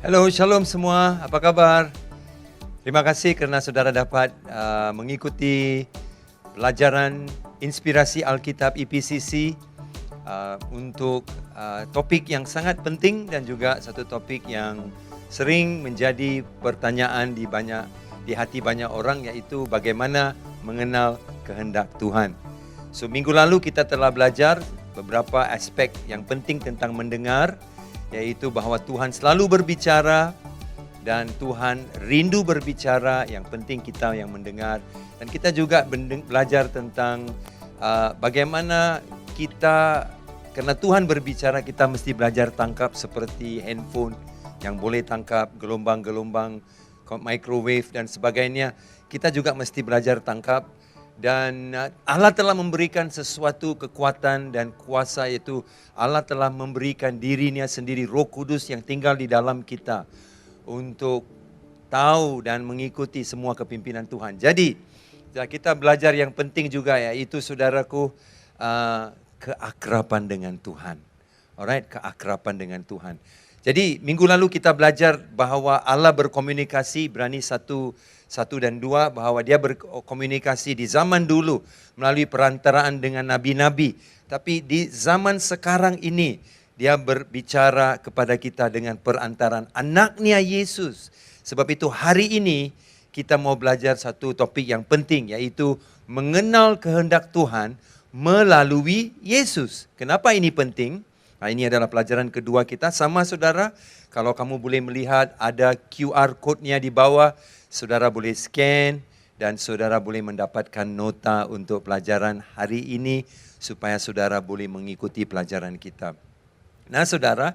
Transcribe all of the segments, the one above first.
Halo, shalom semua. Apa kabar? Terima kasih kerana saudara dapat mengikuti pelajaran Inspirasi Alkitab IPCC untuk topik yang sangat penting dan juga satu topik yang sering menjadi pertanyaan di hati banyak orang, yaitu bagaimana mengenal kehendak Tuhan. So, minggu lalu kita telah belajar beberapa aspek yang penting tentang mendengar, yaitu bahawa Tuhan selalu berbicara dan Tuhan rindu berbicara. Yang penting kita yang mendengar. Dan kita juga belajar tentang bagaimana kita, karena Tuhan berbicara, kita mesti belajar tangkap seperti handphone yang boleh tangkap gelombang-gelombang microwave dan sebagainya. Kita juga mesti belajar tangkap. Dan Allah telah memberikan sesuatu kekuatan dan kuasa, yaitu Allah telah memberikan dirinya sendiri, Roh Kudus yang tinggal di dalam kita untuk tahu dan mengikuti semua kepimpinan Tuhan. Jadi kita belajar yang penting juga, yaitu saudaraku, keakraban dengan Tuhan. Alright, keakraban dengan Tuhan. Jadi minggu lalu kita belajar bahawa Allah berkomunikasi, Ibrani 1 dan 2, bahawa dia berkomunikasi di zaman dulu melalui perantaraan dengan nabi-nabi. Tapi di zaman sekarang ini, dia berbicara kepada kita dengan perantaraan anaknya Yesus. Sebab itu hari ini kita mau belajar satu topik yang penting, yaitu mengenal kehendak Tuhan melalui Yesus. Kenapa ini penting? Nah, ini adalah pelajaran kedua kita. Sama saudara, kalau kamu boleh melihat ada QR code-nya di bawah, saudara boleh scan dan saudara boleh mendapatkan nota untuk pelajaran hari ini supaya saudara boleh mengikuti pelajaran kita. Nah saudara,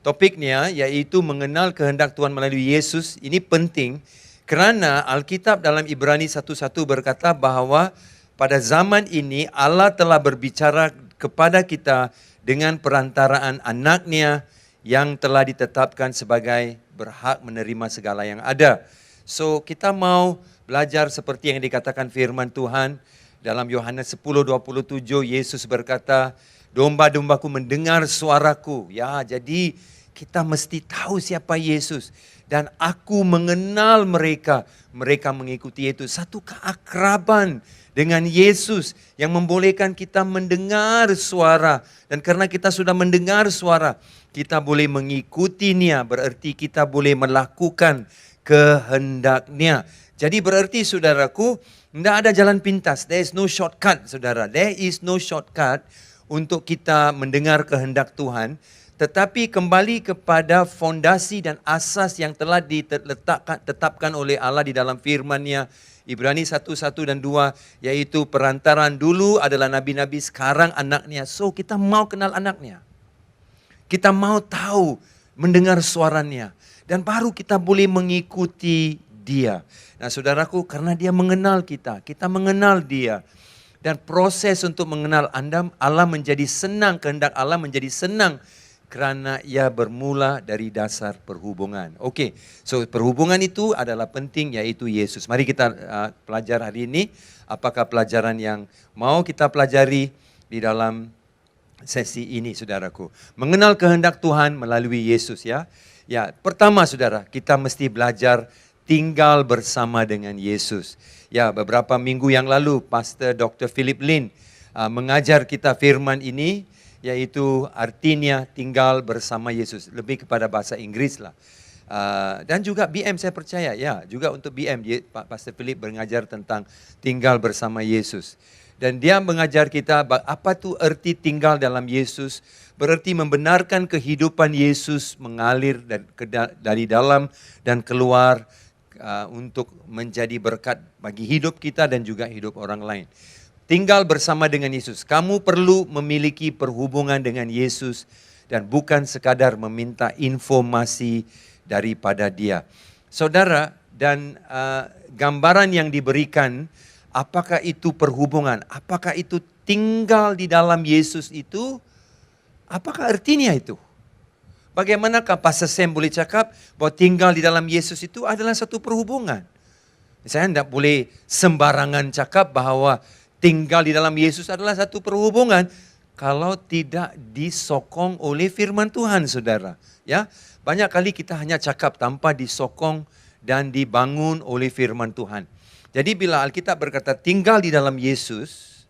topiknya yaitu mengenal kehendak Tuhan melalui Yesus. Ini penting kerana Alkitab dalam Ibrani 1:1 berkata bahawa pada zaman ini Allah telah berbicara kepada kita dengan perantaraan anaknya yang telah ditetapkan sebagai berhak menerima segala yang ada. So, kita mau belajar seperti yang dikatakan firman Tuhan dalam Yohanes 10:27. Yesus berkata, domba-dombaku mendengar suaraku. Ya, jadi kita mesti tahu siapa Yesus. Dan aku mengenal mereka. Mereka mengikuti itu. Satu keakraban dengan Yesus yang membolehkan kita mendengar suara. Dan karena kita sudah mendengar suara, kita boleh mengikutinya. Berarti kita boleh melakukan kehendaknya. Jadi berarti saudaraku, tidak ada jalan pintas. There is no shortcut, saudara. There is no shortcut untuk kita mendengar kehendak Tuhan. Tetapi kembali kepada fondasi dan asas yang telah ditetapkan oleh Allah di dalam firman-Nya. Ibrani 1 dan 2, yaitu perantaraan dulu adalah nabi-nabi, sekarang anaknya. So kita mau kenal anaknya. Kita mau tahu, mendengar suaranya. Dan baru kita boleh mengikuti dia. Nah saudaraku, karena dia mengenal kita, kita mengenal dia. Dan proses untuk mengenal Allah menjadi senang, kehendak Allah menjadi senang. Kerana ia bermula dari dasar perhubungan. Okey, so perhubungan itu adalah penting, yaitu Yesus. Mari kita pelajar hari ini. Apakah pelajaran yang mau kita pelajari di dalam sesi ini, saudaraku? Mengenal kehendak Tuhan melalui Yesus, ya. Ya, pertama saudara, kita mesti belajar tinggal bersama dengan Yesus. Ya, beberapa minggu yang lalu, Pastor Dr. Philip Lin mengajar kita firman ini, yaitu artinya tinggal bersama Yesus. Lebih kepada bahasa Inggris lah. Dan juga BM saya percaya, ya, juga untuk BM, Pastor Philip mengajar tentang tinggal bersama Yesus. Dan dia mengajar kita apa tu erti tinggal dalam Yesus. Berarti membenarkan kehidupan Yesus mengalir dari dalam dan keluar untuk menjadi berkat bagi hidup kita dan juga hidup orang lain. Tinggal bersama dengan Yesus. Kamu perlu memiliki perhubungan dengan Yesus dan bukan sekadar meminta informasi daripada Dia. Saudara, dan gambaran yang diberikan, apakah itu perhubungan? Apakah itu tinggal di dalam Yesus itu? Apakah artinya itu? Bagaimanakah Pastor Sam boleh cakap bahwa tinggal di dalam Yesus itu adalah satu perhubungan? Saya tidak boleh sembarangan cakap bahawa tinggal di dalam Yesus adalah satu perhubungan kalau tidak disokong oleh firman Tuhan, saudara. Ya, Banyak kali kita hanya cakap tanpa disokong dan dibangun oleh firman Tuhan. Jadi bila Alkitab berkata tinggal di dalam Yesus,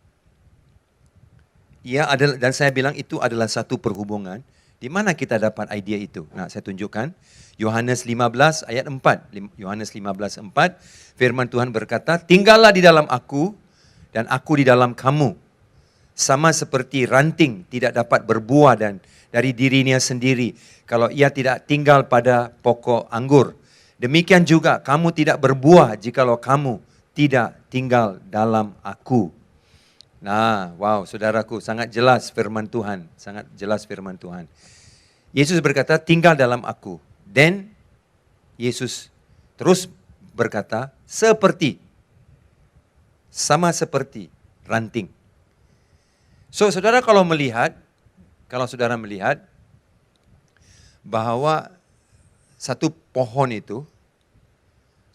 ia adalah, dan saya bilang itu adalah satu perhubungan. Di mana kita dapat idea itu? Nah, saya tunjukkan. Yohanes 15 ayat 4. Yohanes 15 4. Firman Tuhan berkata, tinggallah di dalam aku dan aku di dalam kamu. Sama seperti ranting tidak dapat berbuah dan dari dirinya sendiri kalau ia tidak tinggal pada pokok anggur. Demikian juga kamu tidak berbuah jikalau kamu tidak tinggal dalam aku. Nah, wow, saudaraku, sangat jelas firman Tuhan. Sangat jelas firman Tuhan. Yesus berkata, tinggal dalam aku. Dan Yesus terus berkata, sama seperti ranting. So, saudara kalau saudara melihat bahwa satu pohon itu,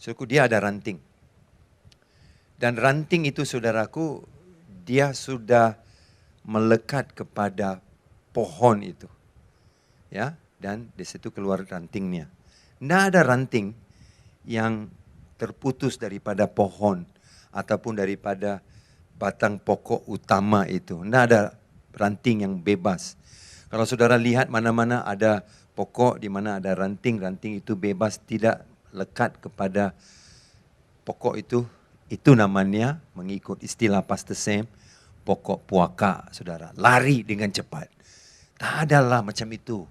saudaraku, dia ada ranting. Dan ranting itu, saudaraku, dia sudah melekat kepada pohon itu. Ya, dan di situ keluar rantingnya. Tidak ada ranting yang terputus daripada pohon ataupun daripada batang pokok utama itu. Tidak ada ranting yang bebas. Kalau saudara lihat mana-mana ada pokok di mana ada ranting, ranting itu bebas, tidak lekat kepada pokok itu namanya mengikut istilah Pastor Sam, pokok puaka, saudara. Lari dengan cepat. Tak adalah macam itu.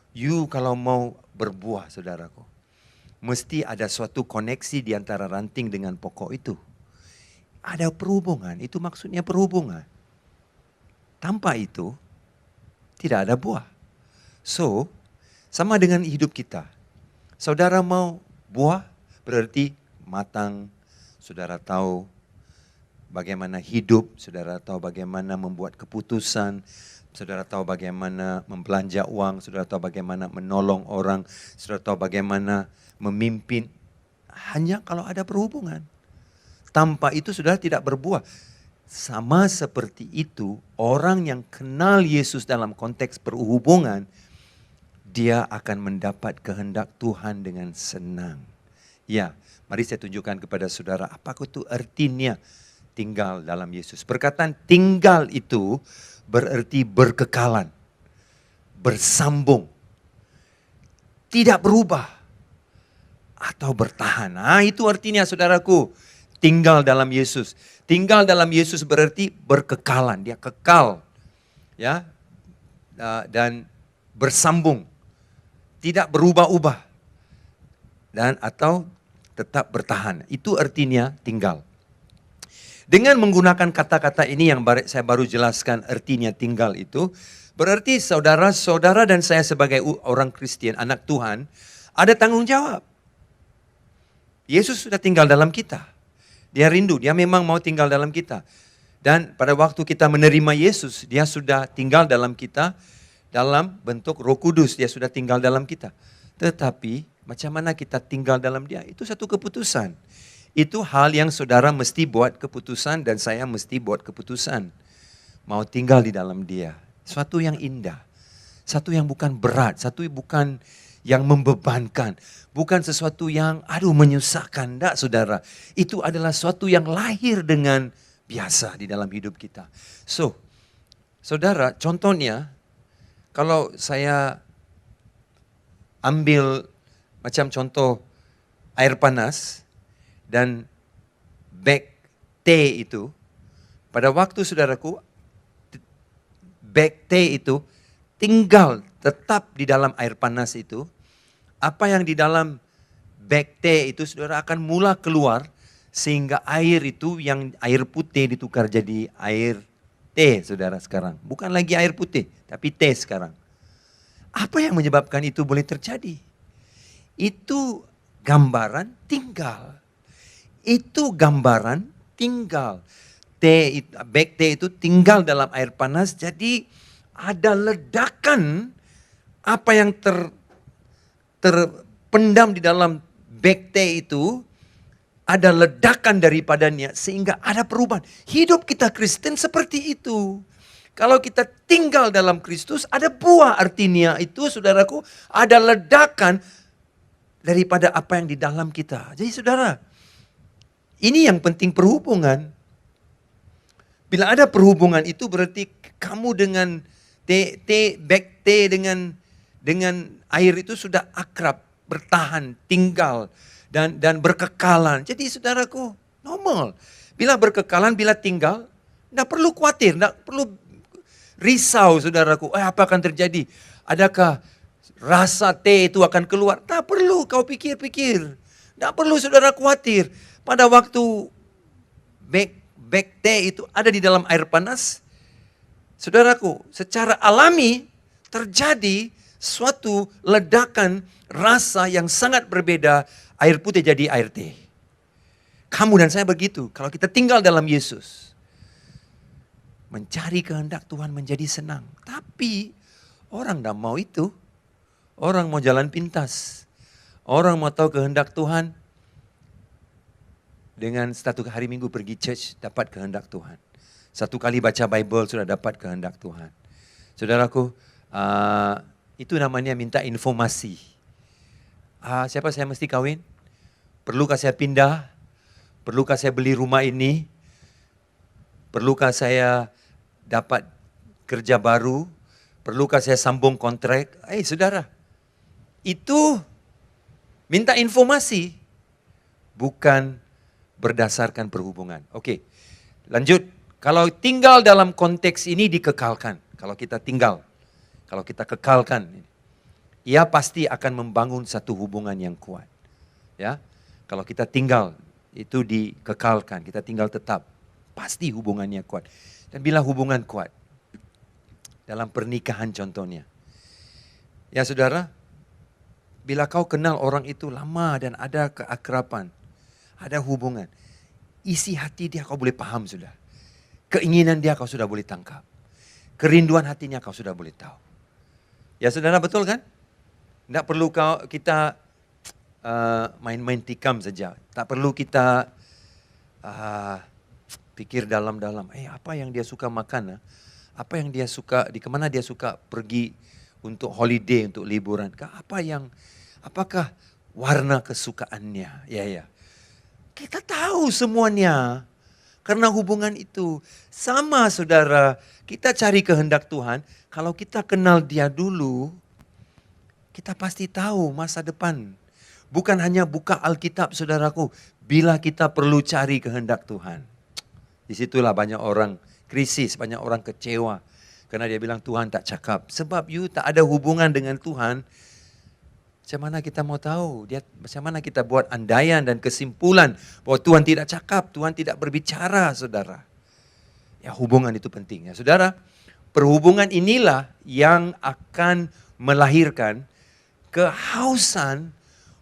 You kalau mau berbuah, saudaraku, mesti ada suatu koneksi di antara ranting dengan pokok itu. Ada perhubungan, itu maksudnya perhubungan. Tanpa itu, tidak ada buah. So, sama dengan hidup kita. Saudara mau buah, berarti matang. Saudara tahu bagaimana hidup, saudara tahu bagaimana membuat keputusan, saudara tahu bagaimana membelanja uang, saudara tahu bagaimana menolong orang, saudara tahu bagaimana memimpin. Hanya kalau ada perhubungan. Tanpa itu saudara tidak berbuah. Sama seperti itu, orang yang kenal Yesus dalam konteks perhubungan, dia akan mendapat kehendak Tuhan dengan senang. Ya, mari saya tunjukkan kepada saudara apa itu artinya tinggal dalam Yesus. Perkataan tinggal itu berarti berkekalan, bersambung, tidak berubah, atau bertahan. Nah, itu artinya saudaraku, tinggal dalam Yesus. Tinggal dalam Yesus berarti berkekalan, dia kekal, ya, dan bersambung, tidak berubah-ubah, dan atau tetap bertahan. Itu artinya tinggal. Dengan menggunakan kata-kata ini yang saya baru jelaskan artinya tinggal itu, berarti saudara-saudara dan saya sebagai orang Kristen, anak Tuhan, ada tanggung jawab. Yesus sudah tinggal dalam kita. Dia rindu, dia memang mau tinggal dalam kita. Dan pada waktu kita menerima Yesus, dia sudah tinggal dalam kita dalam bentuk Roh Kudus, dia sudah tinggal dalam kita. Tetapi macam mana kita tinggal dalam dia, itu satu keputusan. Itu hal yang saudara mesti buat keputusan dan saya mesti buat keputusan. Mau tinggal di dalam dia. Suatu yang indah. Satu yang bukan berat. Satu bukan yang membebankan. Bukan sesuatu yang menyusahkan. Tidak, saudara. Itu adalah suatu yang lahir dengan biasa di dalam hidup kita. So, saudara, contohnya kalau saya ambil macam contoh air panas dan bag teh itu, pada waktu saudaraku, bag teh itu tinggal tetap di dalam air panas itu, apa yang di dalam bag teh itu saudara akan mula keluar sehingga air itu yang air putih ditukar jadi air teh saudara sekarang. Bukan lagi air putih, tapi teh sekarang. Apa yang menyebabkan itu boleh terjadi? Itu gambaran tinggal. Itu gambaran tinggal. Bag teh itu tinggal dalam air panas, jadi ada ledakan apa yang terpendam di dalam bag teh itu, ada ledakan daripadanya sehingga ada perubahan. Hidup kita Kristen seperti itu. Kalau kita tinggal dalam Kristus, ada buah, artinya itu saudaraku, ada ledakan daripada apa yang di dalam kita. Jadi saudara, ini yang penting perhubungan. Bila ada perhubungan itu berarti kamu dengan back dengan air itu sudah akrab, bertahan, tinggal dan berkekalan. Jadi saudaraku, normal. Bila berkekalan, bila tinggal, tidak perlu khawatir, tidak perlu risau saudaraku. Apa akan terjadi? Adakah rasa teh itu akan keluar? Tak perlu kau pikir-pikir. Tak perlu saudara khawatir. Pada waktu bag teh itu ada di dalam air panas, saudaraku, secara alami terjadi suatu ledakan rasa yang sangat berbeda. Air putih jadi air teh. Kamu dan saya begitu. Kalau kita tinggal dalam Yesus, mencari kehendak Tuhan menjadi senang. Tapi orang tidak mau itu. Orang mau jalan pintas. Orang mau tahu kehendak Tuhan. Dengan satu hari Minggu pergi church, dapat kehendak Tuhan. Satu kali baca Bible, sudah dapat kehendak Tuhan. Saudaraku, itu namanya minta informasi. Siapa saya mesti kawin? Perlukah saya pindah? Perlukah saya beli rumah ini? Perlukah saya dapat kerja baru? Perlukah saya sambung kontrak? Saudara, itu minta informasi, bukan berdasarkan perhubungan. Oke, lanjut. Kalau tinggal dalam konteks ini dikekalkan. Kalau kita kekalkan, ia pasti akan membangun satu hubungan yang kuat. Ya, kalau kita tinggal itu dikekalkan, kita tinggal tetap, pasti hubungannya kuat. Dan bila hubungan kuat, dalam pernikahan contohnya. Ya saudara, bila kau kenal orang itu lama dan ada keakraban, ada hubungan, isi hati dia kau boleh paham sudah. Keinginan dia kau sudah boleh tangkap. Kerinduan hatinya kau sudah boleh tahu. Ya saudara, betul kan? Tidak perlu kita main-main tikam saja. Tak perlu kita pikir dalam-dalam, apa yang dia suka makan, apa yang dia suka, di kemana dia suka pergi untuk holiday, untuk liburan, apakah warna kesukaannya, ya. Kita tahu semuanya, karena hubungan itu sama saudara, kita cari kehendak Tuhan, kalau kita kenal dia dulu, kita pasti tahu masa depan. Bukan hanya buka Alkitab saudaraku, bila kita perlu cari kehendak Tuhan. Disitulah banyak orang krisis, banyak orang kecewa. Karena dia bilang Tuhan tak cakap. Sebab you tak ada hubungan dengan Tuhan. Macam mana kita mau tahu? Macam mana kita buat andaian dan kesimpulan bahwa Tuhan tidak cakap, Tuhan tidak berbicara, saudara. Ya, hubungan itu penting. Ya, saudara, perhubungan inilah yang akan melahirkan kehausan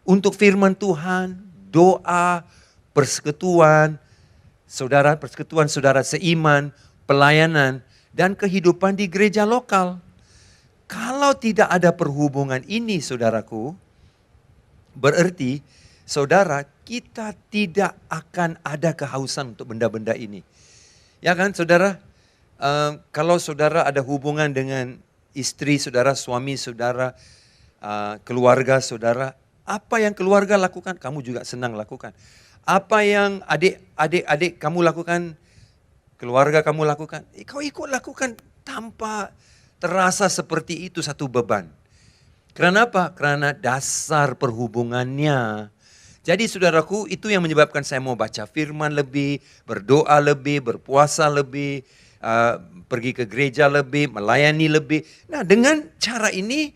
untuk firman Tuhan, doa, persekutuan, persekutuan saudara seiman, pelayanan, dan kehidupan di gereja lokal. Kalau tidak ada perhubungan ini saudaraku, berarti saudara kita tidak akan ada kehausan untuk benda-benda ini. Ya kan saudara, kalau saudara ada hubungan dengan istri saudara, suami saudara, keluarga saudara, apa yang keluarga lakukan, kamu juga senang lakukan. Apa yang adik-adik kamu lakukan, keluarga kamu lakukan, kau ikut lakukan tanpa terasa seperti itu satu beban. Kenapa? Karena dasar perhubungannya. Jadi saudaraku, itu yang menyebabkan saya mau baca firman lebih, berdoa lebih, berpuasa lebih, pergi ke gereja lebih, melayani lebih. Nah, dengan cara ini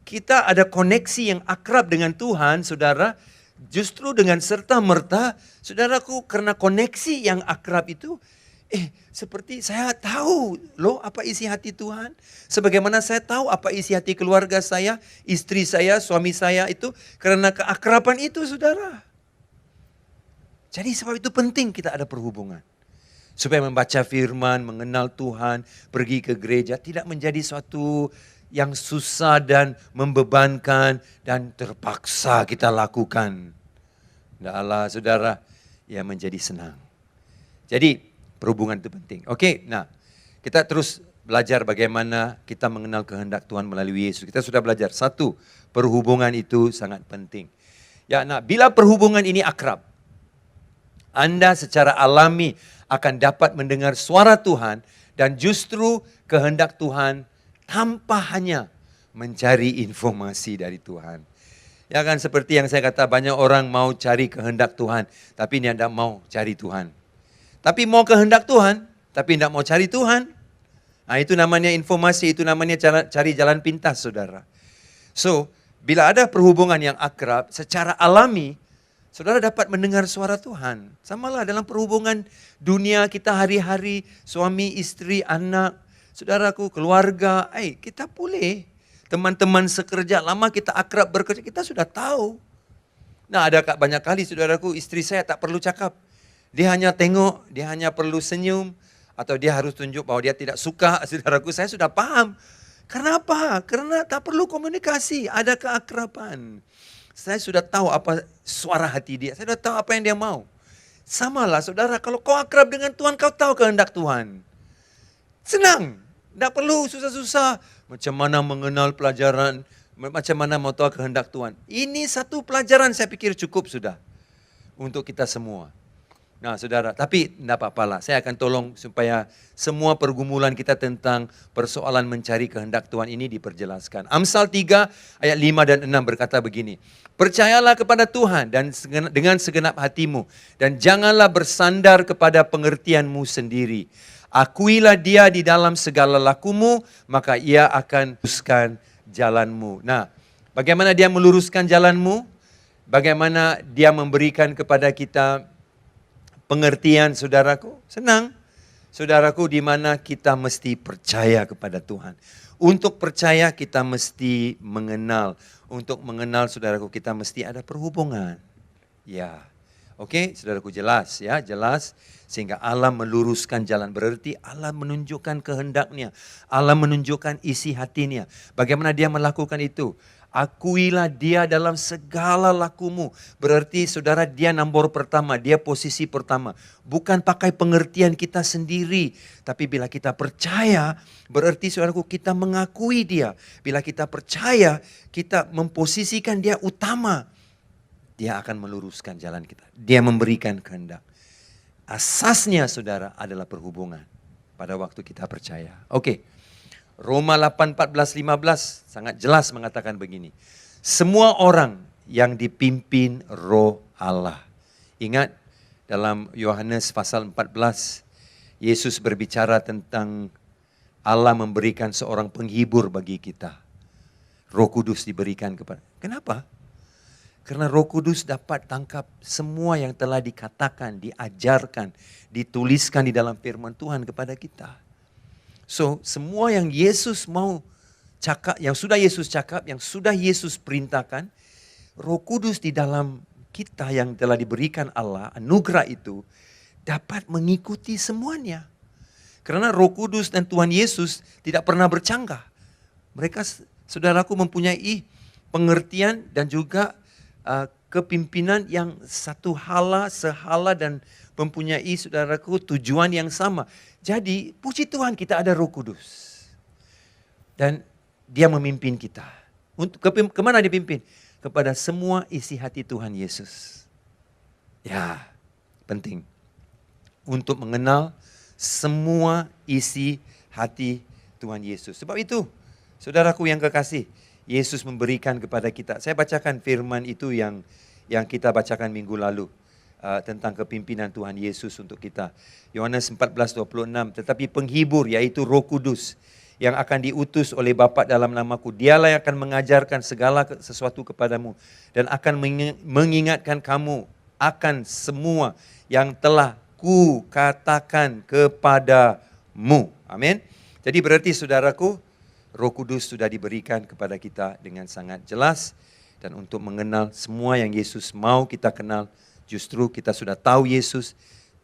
kita ada koneksi yang akrab dengan Tuhan, saudara. Justru dengan serta-merta, saudaraku, karena koneksi yang akrab itu, seperti saya tahu loh apa isi hati Tuhan. Sebagaimana saya tahu apa isi hati keluarga saya, istri saya, suami saya itu, karena keakraban itu, saudara. Jadi sebab itu penting kita ada perhubungan. Supaya membaca firman, mengenal Tuhan, pergi ke gereja, tidak menjadi suatu yang susah dan membebankan dan terpaksa kita lakukan. Tidaklah saudara, menjadi senang. Jadi perhubungan itu penting. Oke, nah kita terus belajar bagaimana kita mengenal kehendak Tuhan melalui Yesus. Kita sudah belajar. Satu, perhubungan itu sangat penting. Ya, nah, bila perhubungan ini akrab, Anda secara alami akan dapat mendengar suara Tuhan dan justru kehendak Tuhan tanpa hanya mencari informasi dari Tuhan. Ya kan, seperti yang saya kata, banyak orang mau cari kehendak Tuhan, tapi dia tidak mau cari Tuhan. Tapi mau kehendak Tuhan, tapi tidak mau cari Tuhan. Nah, itu namanya informasi, itu namanya cari jalan pintas, saudara. So, bila ada perhubungan yang akrab, secara alami, saudara dapat mendengar suara Tuhan. Samalah dalam perhubungan dunia kita hari-hari, suami, istri, anak, saudaraku, keluarga. Kita boleh, teman-teman sekerja, lama kita akrab bekerja, kita sudah tahu. Nah, ada banyak kali, saudaraku, istri saya tak perlu cakap. Dia hanya tengok, dia hanya perlu senyum, atau dia harus tunjuk bahwa dia tidak suka, saudaraku, saya sudah paham. Kenapa? Karena tak perlu komunikasi, ada keakraban. Saya sudah tahu apa suara hati dia, saya sudah tahu apa yang dia mau. Samalah saudara, kalau kau akrab dengan Tuhan, kau tahu kehendak Tuhan. Senang, tidak perlu susah-susah. Macam mana mengenal pelajaran, macam mana mau tahu kehendak Tuhan. Ini satu pelajaran saya pikir cukup sudah untuk kita semua. Nah saudara, tapi tidak apa-apalah, saya akan tolong supaya semua pergumulan kita tentang persoalan mencari kehendak Tuhan ini diperjelaskan. Amsal 3 ayat 5 dan 6 berkata begini, percayalah kepada Tuhan dan dengan segenap hatimu dan janganlah bersandar kepada pengertianmu sendiri. Akuilah dia di dalam segala lakumu, maka ia akan luruskan jalanmu. Nah, bagaimana dia meluruskan jalanmu? Bagaimana dia memberikan kepada kita pengertian, saudaraku? Senang. Saudaraku, di mana kita mesti percaya kepada Tuhan. Untuk percaya kita mesti mengenal. Untuk mengenal, saudaraku, kita mesti ada perhubungan. Ya. Oke, saudaraku, jelas ya, jelas. Sehingga Allah meluruskan jalan. Berarti Allah menunjukkan kehendaknya. Allah menunjukkan isi hatinya. Bagaimana dia melakukan itu? Akuilah dia dalam segala lakumu. Berarti saudara, dia nombor pertama, dia posisi pertama. Bukan pakai pengertian kita sendiri. Tapi bila kita percaya, berarti saudaraku kita mengakui dia. Bila kita percaya, kita memposisikan dia utama. Dia akan meluruskan jalan kita. Dia memberikan kehendak. Asasnya saudara adalah perhubungan. Pada waktu kita percaya. Oke. Roma 8, 14, 15 sangat jelas mengatakan begini. Semua orang yang dipimpin roh Allah. Ingat dalam Yohanes pasal 14, Yesus berbicara tentang Allah memberikan seorang penghibur bagi kita. Roh Kudus diberikan kepada. Kenapa? Karena Roh Kudus dapat tangkap semua yang telah dikatakan, diajarkan, dituliskan di dalam firman Tuhan kepada kita. So, semua yang Yesus mau cakap, yang sudah Yesus cakap, yang sudah Yesus perintahkan, Roh Kudus di dalam kita yang telah diberikan Allah, anugerah itu, dapat mengikuti semuanya. Karena Roh Kudus dan Tuhan Yesus tidak pernah bercanggah. Mereka, saudaraku, mempunyai pengertian dan juga kepimpinan yang satu sehala dan mempunyai, saudaraku, tujuan yang sama. Jadi puji Tuhan kita ada Roh Kudus. Dan dia memimpin kita. Untuk kemana dia pimpin? Kepada semua isi hati Tuhan Yesus. Ya, penting. Untuk mengenal semua isi hati Tuhan Yesus. Sebab itu, saudaraku yang kekasih, Yesus memberikan kepada kita. Saya bacakan firman itu yang kita bacakan minggu lalu. Tentang kepimpinan Tuhan Yesus untuk kita. Yohanes 14:26, tetapi penghibur yaitu Roh Kudus yang akan diutus oleh Bapa dalam namaku. Dialah yang akan mengajarkan segala sesuatu kepadamu dan akan mengingatkan kamu akan semua yang telah ku katakan kepadamu. Amin. Jadi berarti saudaraku, Roh Kudus sudah diberikan kepada kita dengan sangat jelas. Dan untuk mengenal semua yang Yesus mau kita kenal, justru kita sudah tahu Yesus,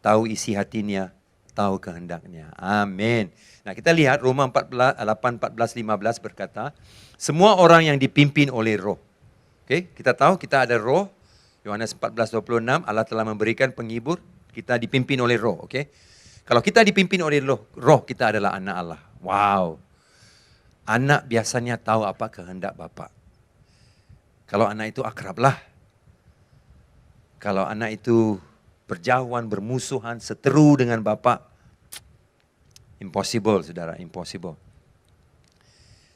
tahu isi hatinya, tahu kehendaknya. Amin. Nah kita lihat Roma 8, 14, 15 berkata, semua orang yang dipimpin oleh roh. Oke, kita tahu kita ada roh. Yohanes 14:26, Allah telah memberikan penghibur, kita dipimpin oleh roh. Oke, kalau kita dipimpin oleh roh, kita adalah anak Allah. Wow. Anak biasanya tahu apa kehendak Bapa. Kalau anak itu akrablah. Kalau anak itu berjauhan, bermusuhan, seteru dengan Bapa, impossible, saudara, impossible.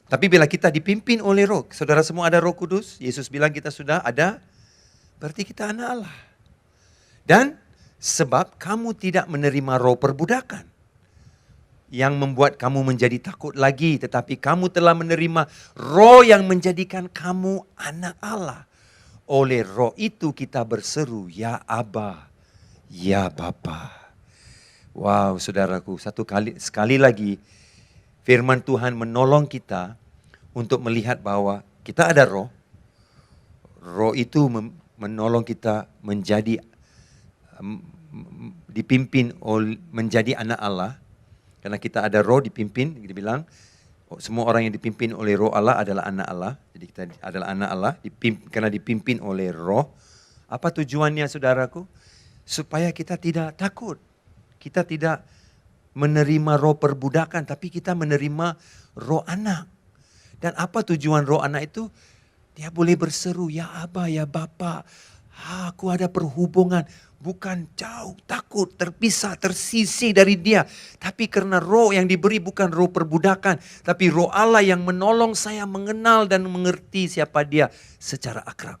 Tapi bila kita dipimpin oleh Roh, saudara semua ada Roh Kudus, Yesus bilang kita sudah ada, berarti kita anak Allah. Dan sebab kamu tidak menerima roh perbudakan yang membuat kamu menjadi takut lagi, tetapi kamu telah menerima roh yang menjadikan kamu anak Allah. Oleh roh itu kita berseru, ya Aba, ya Bapa. Wow, saudaraku, sekali lagi firman Tuhan menolong kita untuk melihat bahwa kita ada roh. Roh itu menolong kita menjadi dipimpin menjadi anak Allah. Karena kita ada roh dipimpin, dibilang semua orang yang dipimpin oleh roh Allah adalah anak Allah. Jadi kita adalah anak Allah karena dipimpin oleh roh. Apa tujuannya saudaraku? Supaya kita tidak takut. Kita tidak menerima roh perbudakan, tapi kita menerima roh anak. Dan apa tujuan roh anak itu? Dia boleh berseru, ya Aba, ya Bapa. Aku ada perhubungan, bukan jauh, takut, terpisah, tersisih dari dia. Tapi karena roh yang diberi bukan roh perbudakan, tapi roh Allah yang menolong saya mengenal dan mengerti siapa dia secara akrab.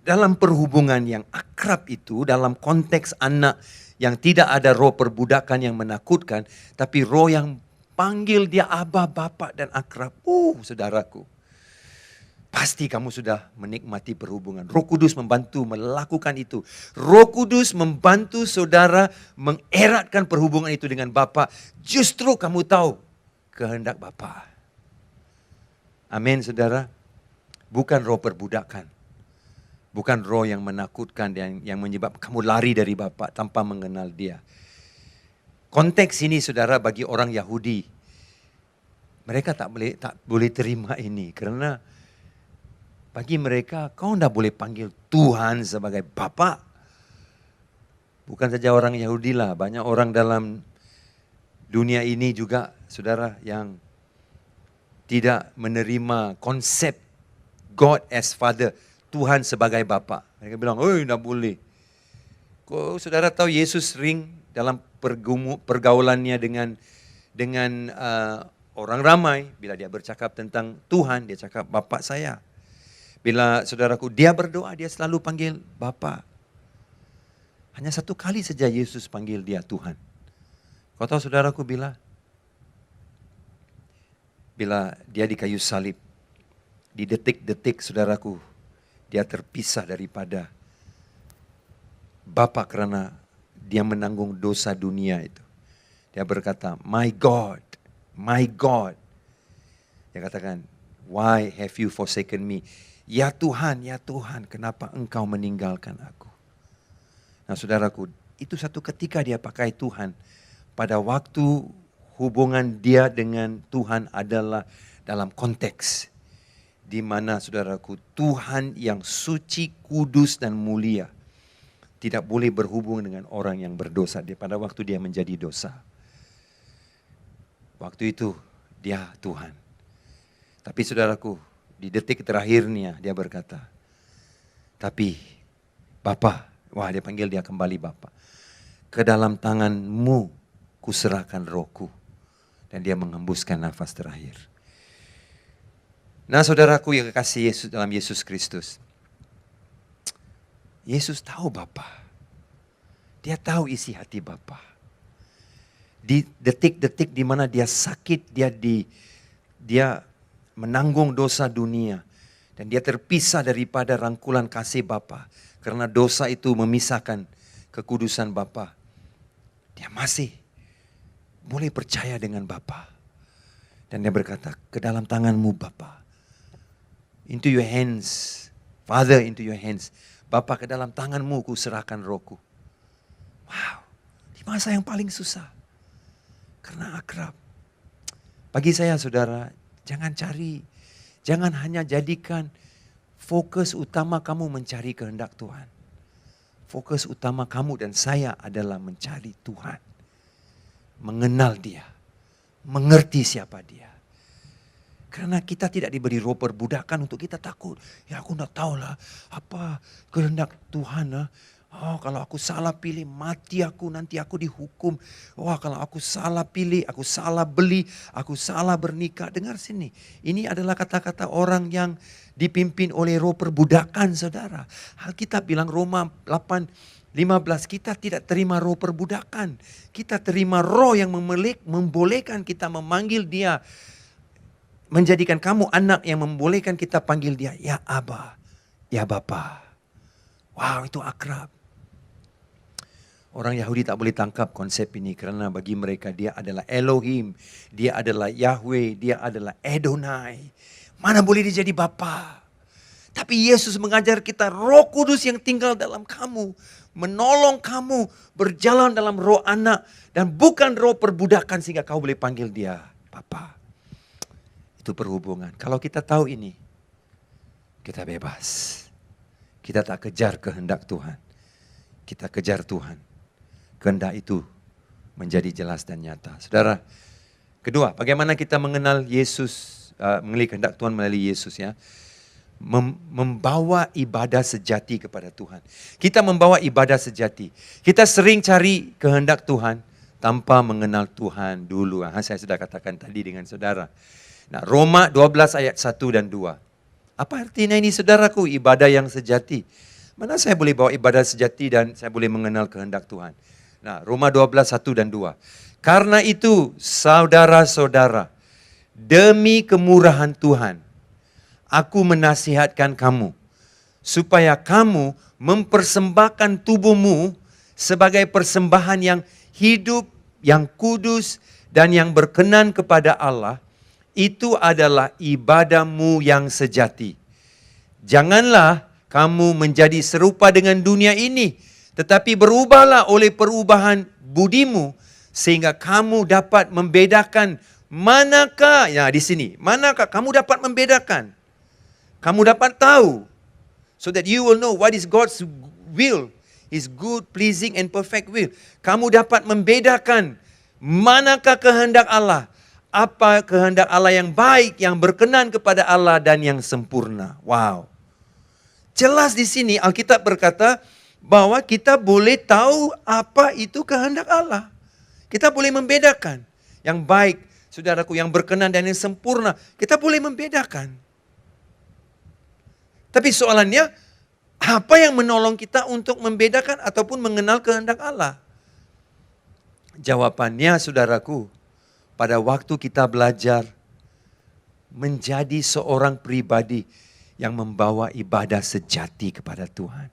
Dalam perhubungan yang akrab itu, dalam konteks anak yang tidak ada roh perbudakan yang menakutkan, tapi roh yang panggil dia Aba, Bapa dan akrab. Saudaraku. Pasti kamu sudah menikmati perhubungan. Roh Kudus membantu melakukan itu. Roh Kudus membantu saudara mengeratkan perhubungan itu dengan Bapa. Justru kamu tahu kehendak Bapa. Amin saudara. Bukan roh perbudakan. Bukan roh yang menakutkan yang menyebabkan kamu lari dari Bapa tanpa mengenal dia. Konteks ini saudara bagi orang Yahudi. Mereka tak boleh terima ini karena bagi mereka, kau tidak boleh panggil Tuhan sebagai Bapa. Bukan saja orang Yahudi lah, banyak orang dalam dunia ini juga, saudara, yang tidak menerima konsep God as Father, Tuhan sebagai Bapa. Mereka bilang, tidak boleh. Kau saudara tahu Yesus sering dalam pergaulannya dengan orang ramai, bila dia bercakap tentang Tuhan, dia cakap Bapa saya. Bila saudaraku, dia berdoa, dia selalu panggil Bapa. Hanya satu kali saja Yesus panggil dia Tuhan. Kau tahu saudaraku bila dia di kayu salib, di detik-detik saudaraku, dia terpisah daripada Bapa karena dia menanggung dosa dunia itu. Dia berkata, my God, dia katakan, why have you forsaken me? Ya Tuhan, kenapa engkau meninggalkan aku? Nah saudaraku, itu satu ketika dia pakai Tuhan. Pada waktu hubungan dia dengan Tuhan adalah dalam konteks. Di mana saudaraku, Tuhan yang suci, kudus dan mulia. Tidak boleh berhubung dengan orang yang berdosa. Pada waktu dia menjadi dosa. Waktu itu dia Tuhan. Tapi saudaraku, di detik terakhirnya dia berkata, tapi Bapa, dia panggil dia kembali Bapa. Ke dalam tanganmu kuserahkan rohku. Dan dia menghembuskan nafas terakhir. Nah saudaraku yang kekasih Yesus dalam Yesus Kristus. Yesus tahu Bapa. Dia tahu isi hati Bapa. Di detik-detik di mana dia sakit, dia menanggung dosa dunia. Dan dia terpisah daripada rangkulan kasih Bapa. Karena dosa itu memisahkan kekudusan Bapa. Dia masih boleh percaya dengan Bapa. Dan dia berkata, ke dalam tanganmu Bapa. Into your hands. Father, into your hands. Bapa, ke dalam tanganmu ku serahkan rohku. Wow, di masa yang paling susah. Karena akrab. Bagi saya saudara, jangan hanya jadikan fokus utama kamu mencari kehendak Tuhan. Fokus utama kamu dan saya adalah mencari Tuhan. Mengenal dia. mengerti siapa dia. Karena kita tidak diberi roh perbudakan untuk kita takut. Ya aku tidak tahu lah apa kehendak Tuhan. Oh kalau aku salah pilih mati aku, nanti aku dihukum. Wah kalau aku salah pilih, aku salah beli, aku salah bernikah. Dengar sini, ini adalah kata-kata orang yang dipimpin oleh roh perbudakan saudara. Alkitab bilang Roma 8:15, kita tidak terima roh perbudakan. Kita terima roh yang membolehkan kita memanggil dia. Menjadikan kamu anak yang membolehkan kita panggil dia, ya Aba, ya Bapa. Wow, itu akrab. Orang Yahudi tak boleh tangkap konsep ini karena bagi mereka dia adalah Elohim, dia adalah Yahweh, dia adalah Adonai. Mana boleh dia jadi Bapa? Tapi Yesus mengajar kita Roh Kudus yang tinggal dalam kamu, menolong kamu berjalan dalam roh anak dan bukan roh perbudakan sehingga kau boleh panggil dia Bapa. Itu perhubungan. Kalau kita tahu ini, kita bebas. Kita tak kejar kehendak Tuhan. Kita kejar Tuhan. Kehendak itu menjadi jelas dan nyata. Saudara, kedua, bagaimana kita mengenal Yesus, mengenali kehendak Tuhan melalui Yesus ya. Membawa ibadah sejati kepada Tuhan. Kita membawa ibadah sejati. Kita sering cari kehendak Tuhan tanpa mengenal Tuhan dulu. Saya sudah katakan tadi dengan saudara. Nah, Roma 12 ayat 1 dan 2. Apa artinya ini saudaraku, ibadah yang sejati? Mana saya boleh bawa ibadah sejati dan saya boleh mengenal kehendak Tuhan? Nah, Roma 12, 1 dan 2. Karena itu, saudara-saudara, demi kemurahan Tuhan, aku menasihatkan kamu, supaya kamu mempersembahkan tubuhmu sebagai persembahan yang hidup, yang kudus, dan yang berkenan kepada Allah. Itu adalah ibadahmu yang sejati. Janganlah kamu menjadi serupa dengan dunia ini, tetapi berubahlah oleh perubahan budimu, sehingga kamu dapat membedakan manakah, ya di sini, manakah kamu dapat membedakan. Kamu dapat tahu, so that you will know what is God's will, His good, pleasing and perfect will. Kamu dapat membedakan manakah kehendak Allah. Apa kehendak Allah yang baik, yang berkenan kepada Allah dan yang sempurna. Wow. Jelas di sini Alkitab berkata bahwa kita boleh tahu apa itu kehendak Allah. Kita boleh membedakan yang baik, saudaraku, yang berkenan dan yang sempurna. Kita boleh membedakan. Tapi soalannya, apa yang menolong kita untuk membedakan ataupun mengenal kehendak Allah? Jawabannya, saudaraku, pada waktu kita belajar menjadi seorang pribadi yang membawa ibadah sejati kepada Tuhan.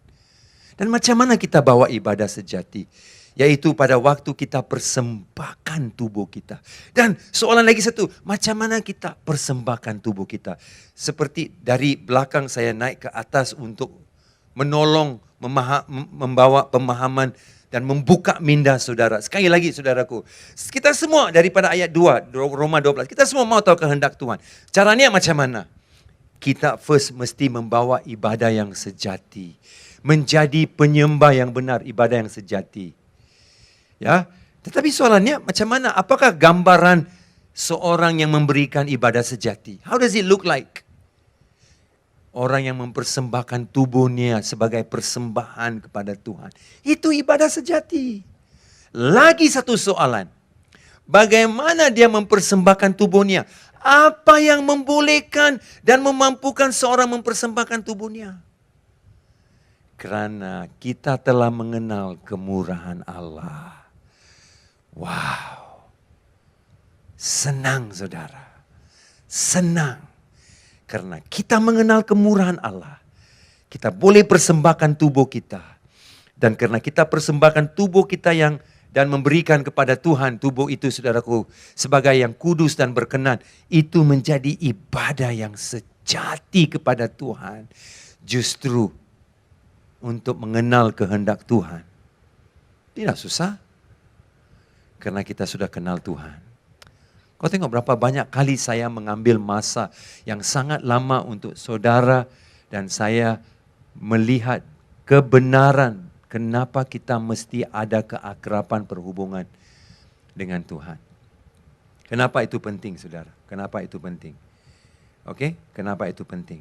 Dan macam mana kita bawa ibadah sejati? Yaitu pada waktu kita persembahkan tubuh kita. Dan soalan lagi satu, macam mana kita persembahkan tubuh kita? Seperti dari belakang saya naik ke atas untuk menolong, membawa pemahaman dan membuka minda saudara. Sekali lagi saudaraku, kita semua daripada ayat 2, Roma 12, kita semua mau tahu kehendak Tuhan. Caranya macam mana? Kita first mesti membawa ibadah yang sejati. Menjadi penyembah yang benar, ibadah yang sejati. Ya, tetapi soalannya macam mana? Apakah gambaran seorang yang memberikan ibadah sejati? How does it look like? Orang yang mempersembahkan tubuhnya sebagai persembahan kepada Tuhan. Itu ibadah sejati. Lagi satu soalan. Bagaimana dia mempersembahkan tubuhnya? Apa yang membolehkan dan memampukan seorang mempersembahkan tubuhnya? Karena kita telah mengenal kemurahan Allah. Wow. Senang saudara. Senang. Karena kita mengenal kemurahan Allah, kita boleh persembahkan tubuh kita. Dan karena kita persembahkan tubuh kita dan memberikan kepada Tuhan, tubuh itu saudaraku, sebagai yang kudus dan berkenan, itu menjadi ibadah yang sejati kepada Tuhan. Justru untuk mengenal kehendak Tuhan. Tidak susah, karena kita sudah kenal Tuhan. Kau tengok berapa banyak kali saya mengambil masa yang sangat lama untuk saudara dan saya melihat kebenaran kenapa kita mesti ada keakraban perhubungan dengan Tuhan. Kenapa itu penting, saudara? Kenapa itu penting? Oke, kenapa itu penting?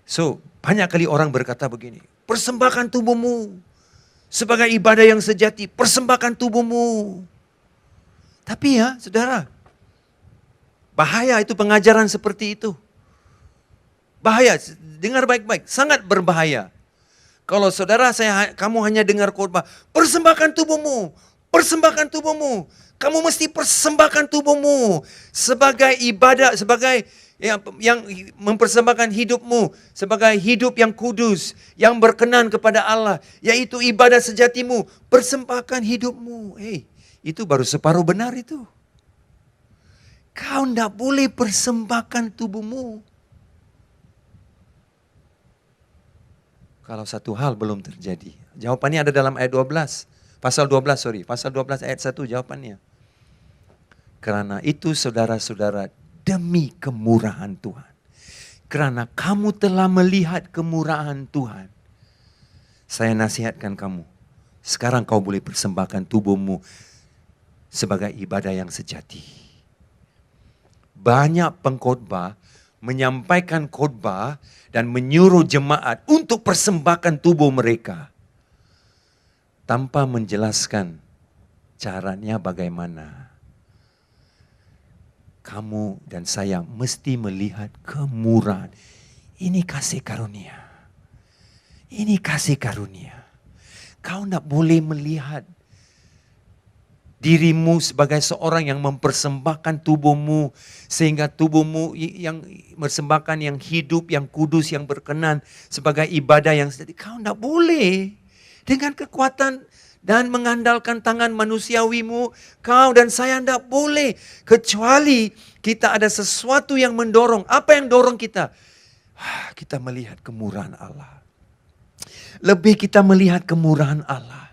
So, banyak kali orang berkata begini, persembahkan tubuhmu sebagai ibadah yang sejati, persembahkan tubuhmu. Tapi ya, saudara, bahaya itu pengajaran seperti itu. Bahaya, dengar baik-baik, sangat berbahaya. Kalau saudara kamu hanya dengar khotbah, persembahkan tubuhmu, persembahkan tubuhmu. Kamu mesti persembahkan tubuhmu sebagai ibadah, sebagai yang mempersembahkan hidupmu sebagai hidup yang kudus, yang berkenan kepada Allah, yaitu ibadah sejatimu. Persembahkan hidupmu. Itu baru separuh benar itu. Kau tidak boleh persembahkan tubuhmu kalau satu hal belum terjadi. Jawabannya ada dalam ayat 12. Pasal 12 ayat 1 jawabannya. Karena itu saudara-saudara, demi kemurahan Tuhan. Karena kamu telah melihat kemurahan Tuhan. Saya nasihatkan kamu. Sekarang kau boleh persembahkan tubuhmu sebagai ibadah yang sejati. Banyak pengkhotbah menyampaikan khotbah dan menyuruh jemaat untuk persembahkan tubuh mereka. Tanpa menjelaskan caranya bagaimana. Kamu dan saya mesti melihat kemurahan. Ini kasih karunia. Ini kasih karunia. Kau tidak boleh melihat dirimu sebagai seorang yang mempersembahkan tubuhmu sehingga tubuhmu yang mempersembahkan yang hidup, yang kudus, yang berkenan sebagai ibadah yang sejati. Kau tidak boleh dengan kekuatan dan mengandalkan tangan manusiawimu. Kau dan saya tidak boleh kecuali kita ada sesuatu yang mendorong. Apa yang dorong kita? Kita melihat kemurahan Allah. Lebih kita melihat kemurahan Allah.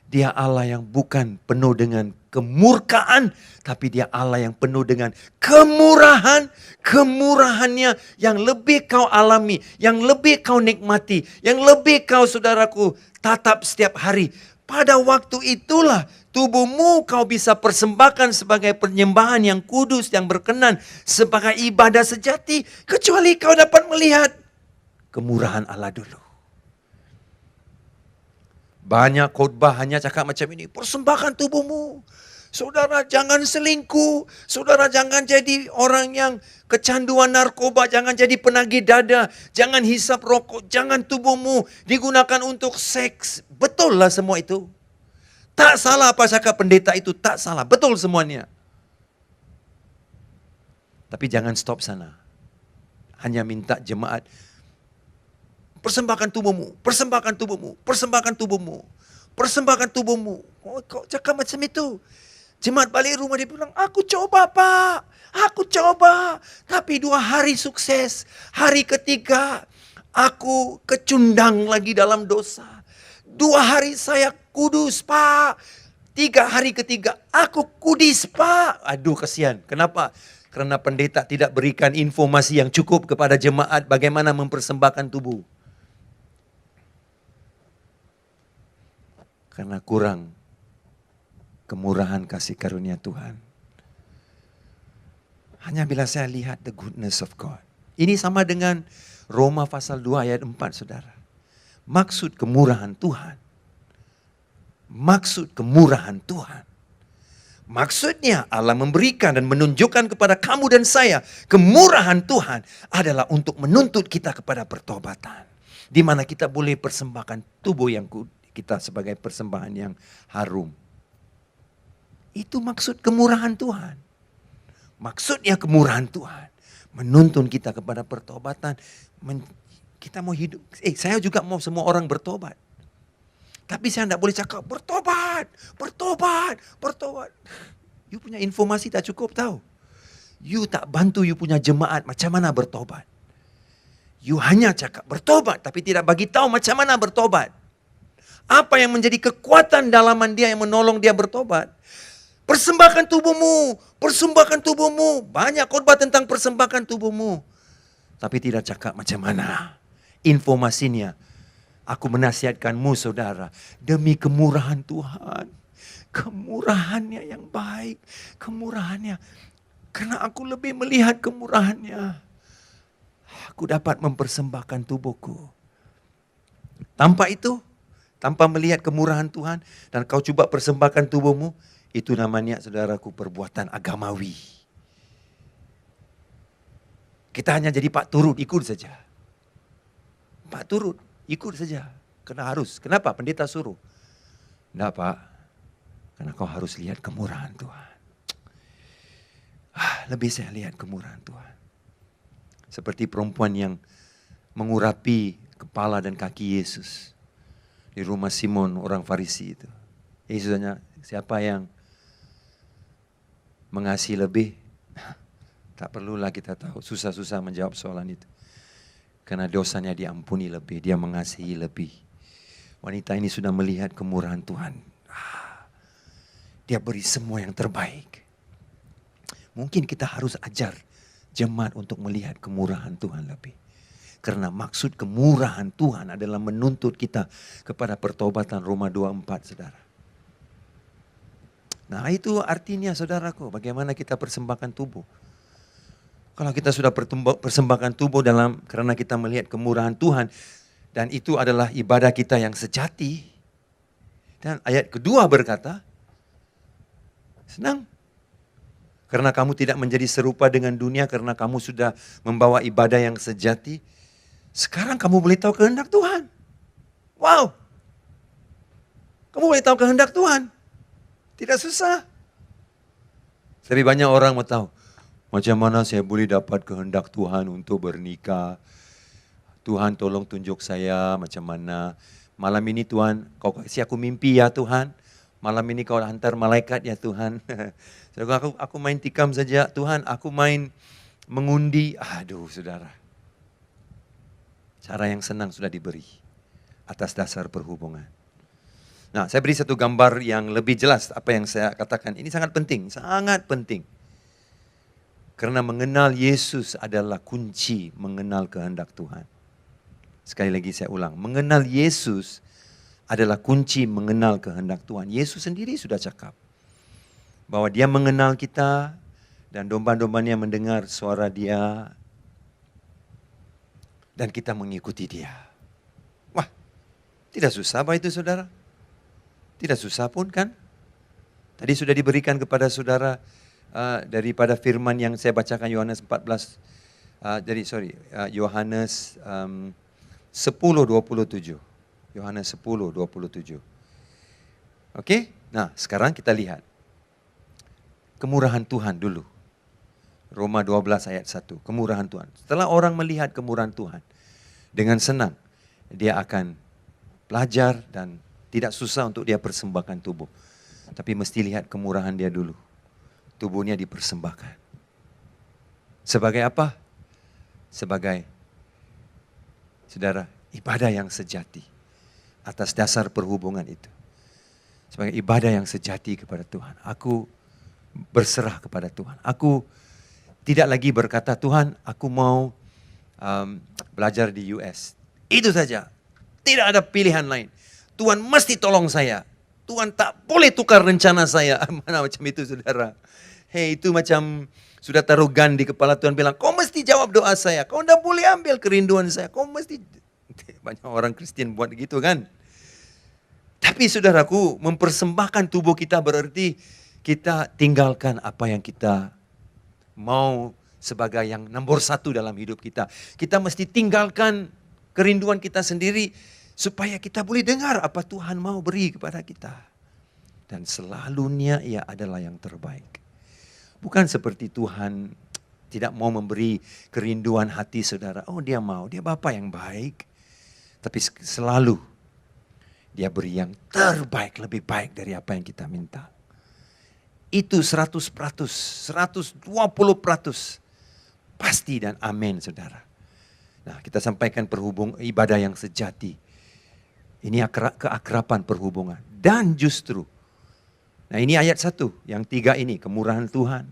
Dia Allah yang bukan penuh dengan kemurkaan, tapi dia Allah yang penuh dengan kemurahan. Kemurahannya yang lebih kau alami, yang lebih kau nikmati, yang lebih kau saudaraku tatap setiap hari. Pada waktu itulah tubuhmu kau bisa persembahkan sebagai penyembahan yang kudus, yang berkenan, sebagai ibadah sejati. Kecuali kau dapat melihat kemurahan Allah dulu. Banyak khotbah hanya cakap macam ini, persembahkan tubuhmu. Saudara jangan selingkuh, saudara jangan jadi orang yang kecanduan narkoba, jangan jadi penagih dada, jangan hisap rokok, jangan tubuhmu digunakan untuk seks. Betul lah semua itu. Tak salah apa cakap pendeta itu, tak salah, betul semuanya. Tapi jangan stop sana. Hanya minta jemaat, persembahkan tubuhmu, persembahkan tubuhmu, persembahkan tubuhmu, persembahkan tubuhmu. Kok cakap macam itu? Jemaat balik rumah dia bilang, aku coba Pak, aku coba. Tapi 2 hari sukses, hari ketiga aku kecundang lagi dalam dosa. 2 hari saya kudus Pak, 3 hari ketiga aku kudis Pak. Aduh kasihan, kenapa? Karena pendeta tidak berikan informasi yang cukup kepada jemaat bagaimana mempersembahkan tubuh. Karena kurang kemurahan kasih karunia Tuhan. Hanya bila saya lihat the goodness of God. Ini sama dengan Roma pasal 2 ayat 4 saudara. Maksud kemurahan Tuhan. Maksud kemurahan Tuhan. Maksudnya Allah memberikan dan menunjukkan kepada kamu dan saya. Kemurahan Tuhan adalah untuk menuntut kita kepada pertobatan. Di mana kita boleh persembahkan tubuh yang kita sebagai persembahan yang harum. Itu maksud kemurahan Tuhan. Maksudnya kemurahan Tuhan. Menuntun kita kepada pertobatan. Kita mau hidup. Saya juga mau semua orang bertobat. Tapi saya tidak boleh cakap bertobat, bertobat, bertobat. You punya informasi tak cukup tahu. You tak bantu you punya jemaat macam mana bertobat. You hanya cakap bertobat tapi tidak bagi tahu macam mana bertobat. Apa yang menjadi kekuatan dalaman dia yang menolong dia bertobat. Persembahkan tubuhmu, persembahkan tubuhmu. Banyak khotbah tentang persembahkan tubuhmu. Tapi tidak cakap macam mana informasinya. Aku menasihatkanmu saudara, demi kemurahan Tuhan. kemurahannya yang baik, kemurahannya. Karena aku lebih melihat kemurahannya, aku dapat mempersembahkan tubuhku. Tanpa itu, tanpa melihat kemurahan Tuhan, dan kau coba persembahkan tubuhmu, itu namanya, saudaraku, perbuatan agamawi. Kita hanya jadi pak turut, ikut saja. Pak turut, ikut saja. Karena harus. Kenapa? Pendeta suruh. Enggak, Pak. Karena kau harus lihat kemurahan Tuhan. Lebih saya lihat kemurahan Tuhan. Seperti perempuan yang mengurapi kepala dan kaki Yesus di rumah Simon orang Farisi itu. Yesus tanya, siapa yang mengasihi lebih? Tak perlulah kita tahu, susah-susah menjawab soalan itu. Karena dosanya diampuni lebih, dia mengasihi lebih. Wanita ini sudah melihat kemurahan Tuhan. Dia beri semua yang terbaik. Mungkin kita harus ajar jemaat untuk melihat kemurahan Tuhan lebih. Karena maksud kemurahan Tuhan adalah menuntut kita kepada pertobatan. Roma 2:4, saudara. Nah, itu artinya, saudaraku, bagaimana kita persembahkan tubuh. Kalau kita sudah persembahkan tubuh karena kita melihat kemurahan Tuhan, dan itu adalah ibadah kita yang sejati. Dan ayat kedua berkata, senang. Karena kamu tidak menjadi serupa dengan dunia, karena kamu sudah membawa ibadah yang sejati. Sekarang kamu boleh tahu kehendak Tuhan. Wow. Kamu boleh tahu kehendak Tuhan. Tidak susah. Tapi banyak orang mau tahu, macam mana saya boleh dapat kehendak Tuhan untuk bernikah? Tuhan tolong tunjuk saya macam mana. Malam ini Tuhan, kau kasih aku mimpi ya Tuhan. Malam ini kau hantar malaikat ya Tuhan. Aku main tikam saja Tuhan, aku main mengundi. Aduh saudara. Cara yang senang sudah diberi atas dasar perhubungan. Nah, saya beri satu gambar yang lebih jelas apa yang saya katakan. Ini sangat penting, sangat penting. Karena mengenal Yesus adalah kunci mengenal kehendak Tuhan. Sekali lagi saya ulang, mengenal Yesus adalah kunci mengenal kehendak Tuhan. Yesus sendiri sudah cakap bahwa dia mengenal kita dan domba-dombanya mendengar suara dia dan kita mengikuti dia. Wah, tidak susah apa itu saudara? Tidak susah pun kan? Tadi sudah diberikan kepada saudara daripada firman yang saya bacakan Yohanes 14. Yohanes 10:27. Yohanes 10:27. Oke? Nah, sekarang kita lihat kemurahan Tuhan dulu. Roma 12 ayat 1, kemurahan Tuhan. Setelah orang melihat kemurahan Tuhan, dengan senang dia akan belajar dan tidak susah untuk dia persembahkan tubuh. Tapi mesti lihat kemurahan dia dulu. Tubuhnya dipersembahkan. Sebagai apa? Sebagai, saudara, ibadah yang sejati. Atas dasar perhubungan itu. Sebagai ibadah yang sejati kepada Tuhan. Aku berserah kepada Tuhan. Aku tidak lagi berkata, Tuhan aku mau belajar di US. Itu saja. Tidak ada pilihan lain. Tuhan mesti tolong saya. Tuhan tak boleh tukar rencana saya. Mana macam itu saudara. Hei, itu macam sudah taruh gun di kepala Tuhan bilang, kau mesti jawab doa saya. Kau tidak boleh ambil kerinduan saya. Kau mesti. Banyak orang Kristen buat gitu kan. Tapi saudaraku, mempersembahkan tubuh kita berarti kita tinggalkan apa yang kita mau sebagai yang nomor satu dalam hidup kita. Kita mesti tinggalkan kerinduan kita sendiri supaya kita boleh dengar apa Tuhan mau beri kepada kita. Dan selalunya ia adalah yang terbaik. Bukan seperti Tuhan tidak mau memberi kerinduan hati saudara. Oh dia mau, dia Bapa yang baik. Tapi selalu dia beri yang terbaik, lebih baik dari apa yang kita minta. Itu 100%, 120%. Pasti dan amin saudara. Nah kita sampaikan ibadah yang sejati. Ini keakraban perhubungan. Dan justru, nah ini ayat 1, yang 3 ini, kemurahan Tuhan.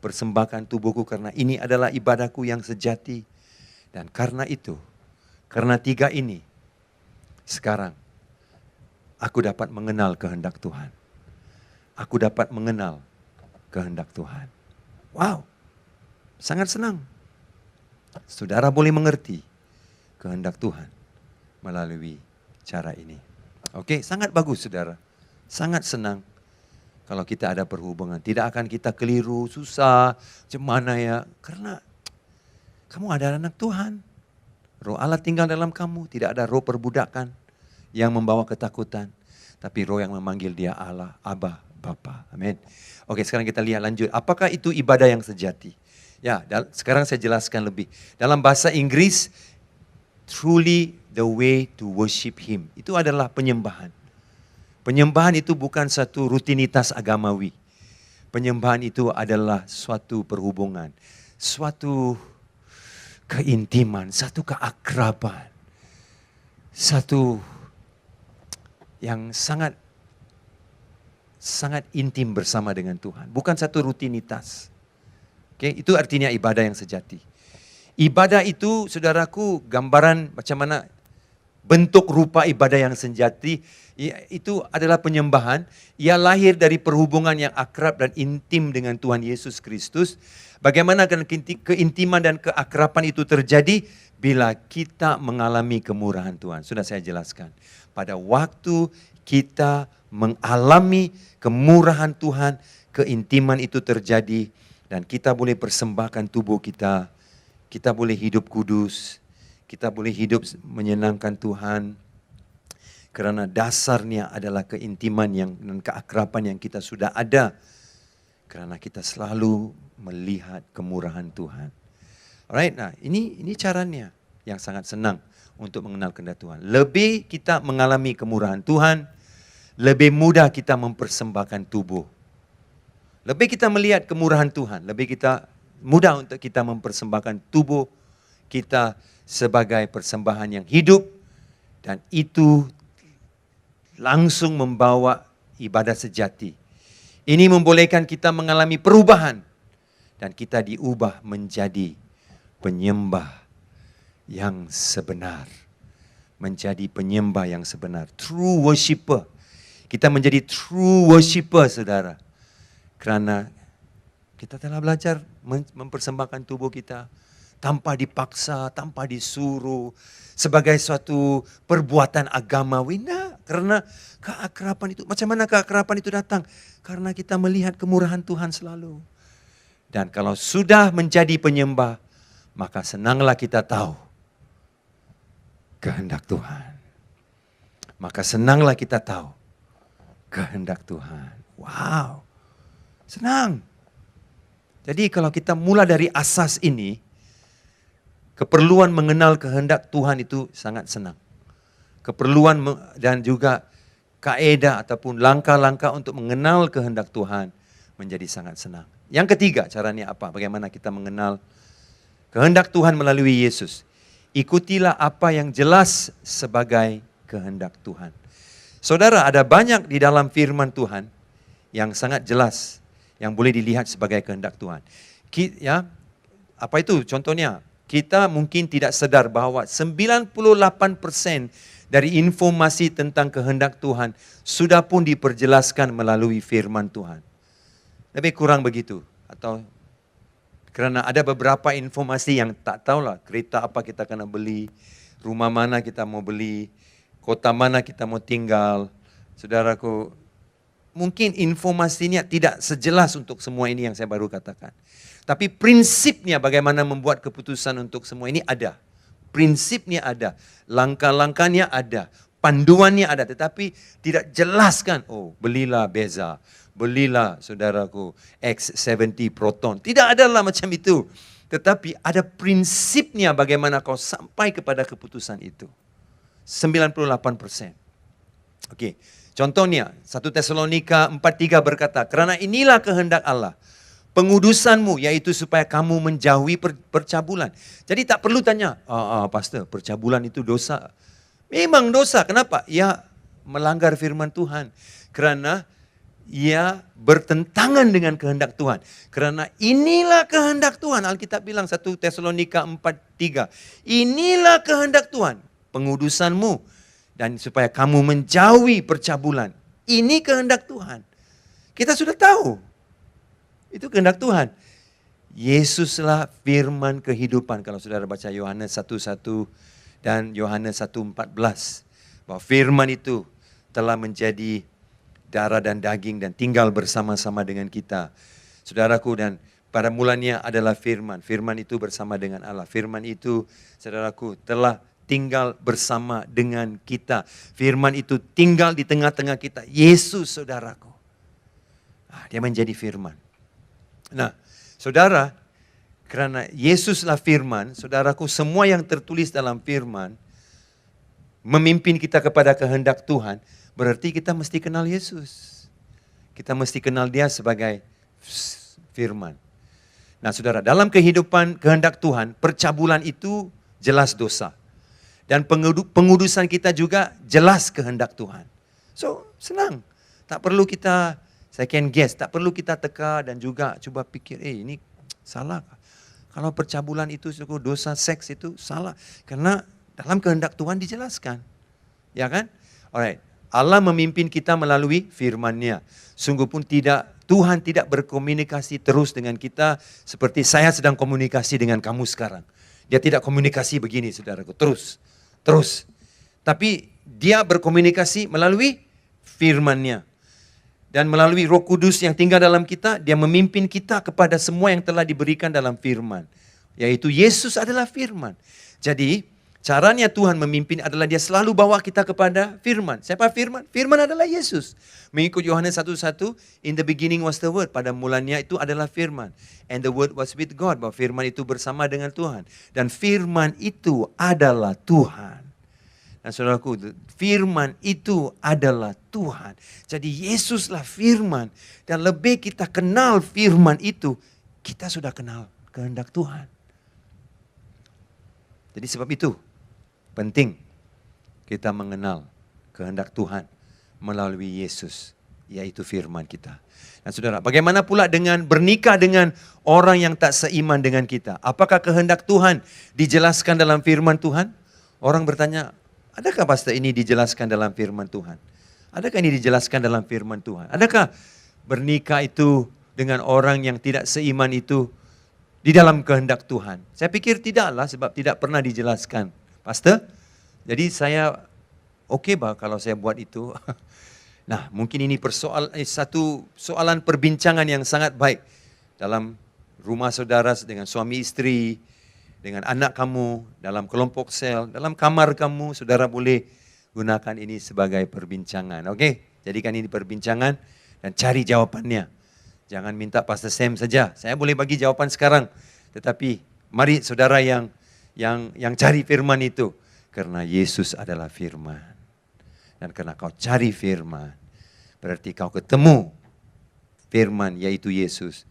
Persembahkan tubuhku karena ini adalah ibadahku yang sejati. Dan karena itu, karena 3 ini, sekarang aku dapat mengenal kehendak Tuhan. aku dapat mengenal kehendak Tuhan. Wow, sangat senang. Saudara boleh mengerti kehendak Tuhan melalui cara ini. Oke, sangat bagus saudara. Sangat senang kalau kita ada perhubungan. Tidak akan kita keliru, susah, macam mana ya. Karena kamu ada anak Tuhan. Roh Allah tinggal dalam kamu. Tidak ada roh perbudakan yang membawa ketakutan. Tapi roh yang memanggil dia Allah, Abba, Bapa. Amin. Oke, sekarang kita lihat lanjut. Apakah itu ibadah yang sejati? Ya, sekarang saya jelaskan lebih. Dalam bahasa Inggris, truly the way to worship Him. Itu adalah penyembahan. Penyembahan itu bukan satu rutinitas agamawi. Penyembahan itu adalah suatu perhubungan. Suatu keintiman, satu keakraban. Satu yang sangat intim bersama dengan Tuhan. Bukan satu rutinitas. Oke, itu artinya ibadah yang sejati. Ibadah itu, saudaraku, gambaran macam mana bentuk rupa ibadah yang sejati, itu adalah penyembahan. Ia lahir dari perhubungan yang akrab dan intim dengan Tuhan Yesus Kristus. Bagaimana keintiman dan keakraban itu terjadi? Bila kita mengalami kemurahan Tuhan. Sudah saya jelaskan. Pada waktu kita mengalami kemurahan Tuhan, keintiman itu terjadi. Dan kita boleh persembahkan tubuh kita. Kita boleh hidup kudus. Kita boleh hidup menyenangkan Tuhan. Karena dasarnya adalah keintiman dan keakraban yang kita sudah ada. Karena kita selalu melihat kemurahan Tuhan. Alright, nah ini caranya yang sangat senang untuk mengenal kehendak Tuhan. Lebih kita mengalami kemurahan Tuhan, lebih mudah kita mempersembahkan tubuh. Lebih kita melihat kemurahan Tuhan, lebih kita mudah untuk kita mempersembahkan tubuh kita sebagai persembahan yang hidup. Dan itu langsung membawa ibadah sejati. Ini membolehkan kita mengalami perubahan. Dan kita diubah menjadi penyembah yang sebenar. Menjadi penyembah yang sebenar. True worshipper. Kita menjadi true worshipper, saudara. Kerana kita telah belajar mempersembahkan tubuh kita tanpa dipaksa, tanpa disuruh, sebagai suatu perbuatan agamawi. Nah, karena keakraban itu, macam mana keakraban itu datang? Karena kita melihat kemurahan Tuhan selalu. Dan kalau sudah menjadi penyembah, maka senanglah kita tahu kehendak Tuhan. Maka senanglah kita tahu kehendak Tuhan. Wow. Senang. Jadi kalau kita mulai dari asas ini, keperluan mengenal kehendak Tuhan itu sangat senang. Keperluan dan juga kaedah ataupun langkah-langkah untuk mengenal kehendak Tuhan menjadi sangat senang. Yang ketiga, caranya apa? Bagaimana kita mengenal kehendak Tuhan melalui Yesus. Ikutilah apa yang jelas sebagai kehendak Tuhan. Saudara, ada banyak di dalam firman Tuhan yang sangat jelas, yang boleh dilihat sebagai kehendak Tuhan. Ya, apa itu contohnya? Kita mungkin tidak sadar bahwa 98% dari informasi tentang kehendak Tuhan sudah pun diperjelaskan melalui firman Tuhan. Lebih kurang begitu. Atau kerana ada beberapa informasi yang tak tahulah kereta apa kita kena beli, rumah mana kita mau beli, kota mana kita mau tinggal. Saudaraku, mungkin informasinya tidak sejelas untuk semua ini yang saya baru katakan. Tapi prinsipnya bagaimana membuat keputusan untuk semua ini ada. Prinsipnya ada, langkah-langkahnya ada, panduannya ada. Tetapi tidak jelaskan, oh belilah Beza, belilah saudaraku X70 Proton. Tidak adalah macam itu. Tetapi ada prinsipnya bagaimana kau sampai kepada keputusan itu. 98%. Oke. Contohnya, 1 Tesalonika 4:3 berkata, kerana inilah kehendak Allah, pengudusanmu, yaitu supaya kamu menjauhi percabulan. Jadi tak perlu tanya, pastor, percabulan itu dosa. Memang dosa, kenapa? Ia melanggar firman Tuhan. Kerana ia bertentangan dengan kehendak Tuhan. Kerana inilah kehendak Tuhan. Alkitab bilang 1 Tesalonika 4:3. Inilah kehendak Tuhan, pengudusanmu. Dan supaya kamu menjauhi percabulan. Ini kehendak Tuhan. Kita sudah tahu. Itu kehendak Tuhan. Yesuslah firman kehidupan. Kalau saudara baca Yohanes 1:1 dan Yohanes 1:14. Bahwa firman itu telah menjadi darah dan daging dan tinggal bersama-sama dengan kita. Saudaraku, dan pada mulanya adalah firman. Firman itu bersama dengan Allah. Firman itu, saudaraku, telah tinggal bersama dengan kita. Firman itu tinggal di tengah-tengah kita. Yesus, saudaraku. Dia menjadi firman. Nah, saudara, karena Yesuslah firman, saudaraku, semua yang tertulis dalam firman memimpin kita kepada kehendak Tuhan, berarti kita mesti kenal Yesus. Kita mesti kenal Dia sebagai firman. Nah, saudara, dalam kehidupan kehendak Tuhan, percabulan itu jelas dosa. Dan pengudusan kita juga jelas kehendak Tuhan. So, senang. Tak perlu kita second guess, tak perlu kita teka dan juga coba pikir, ini salah. Kalau percabulan itu dosa seks itu salah. Karena dalam kehendak Tuhan dijelaskan. Ya kan? Alright. Allah memimpin kita melalui firman-Nya. Sungguh pun Tuhan tidak berkomunikasi terus dengan kita seperti saya sedang komunikasi dengan kamu sekarang. Dia tidak komunikasi begini, saudaraku. Terus. Tapi Dia berkomunikasi melalui firman-Nya. Dan melalui Roh Kudus yang tinggal dalam kita, Dia memimpin kita kepada semua yang telah diberikan dalam firman. Yaitu Yesus adalah firman. Jadi, caranya Tuhan memimpin adalah Dia selalu bawa kita kepada firman. Siapa firman? Firman adalah Yesus. Mengikut Yohanes 1:1, in the beginning was the word. Pada mulanya itu adalah firman. And the word was with God. Bahwa firman itu bersama dengan Tuhan. Dan firman itu adalah Tuhan. Dan saudaraku, firman itu adalah Tuhan. Jadi Yesuslah firman. Dan lebih kita kenal firman itu, kita sudah kenal kehendak Tuhan. Jadi sebab itu, penting kita mengenal kehendak Tuhan melalui Yesus, yaitu firman kita. Dan saudara, bagaimana pula dengan bernikah dengan orang yang tak seiman dengan kita? Apakah kehendak Tuhan dijelaskan dalam firman Tuhan? Orang bertanya, adakah pastor ini dijelaskan dalam firman Tuhan? Adakah ini dijelaskan dalam firman Tuhan? Adakah bernikah itu dengan orang yang tidak seiman itu di dalam kehendak Tuhan? Saya pikir tidaklah, sebab tidak pernah dijelaskan, pastor. Jadi saya oke bah kalau saya buat itu. Nah, mungkin ini satu soalan perbincangan yang sangat baik dalam rumah saudara dengan suami istri, dengan anak kamu, dalam kelompok sel, dalam kamar kamu, saudara boleh gunakan ini sebagai perbincangan. Oke, jadikan ini perbincangan dan cari jawabannya. Jangan minta Pastor Sam saja. Saya boleh bagi jawaban sekarang, tetapi mari saudara yang cari firman itu, karena Yesus adalah firman. Dan karena kau cari firman, berarti kau ketemu firman yaitu Yesus.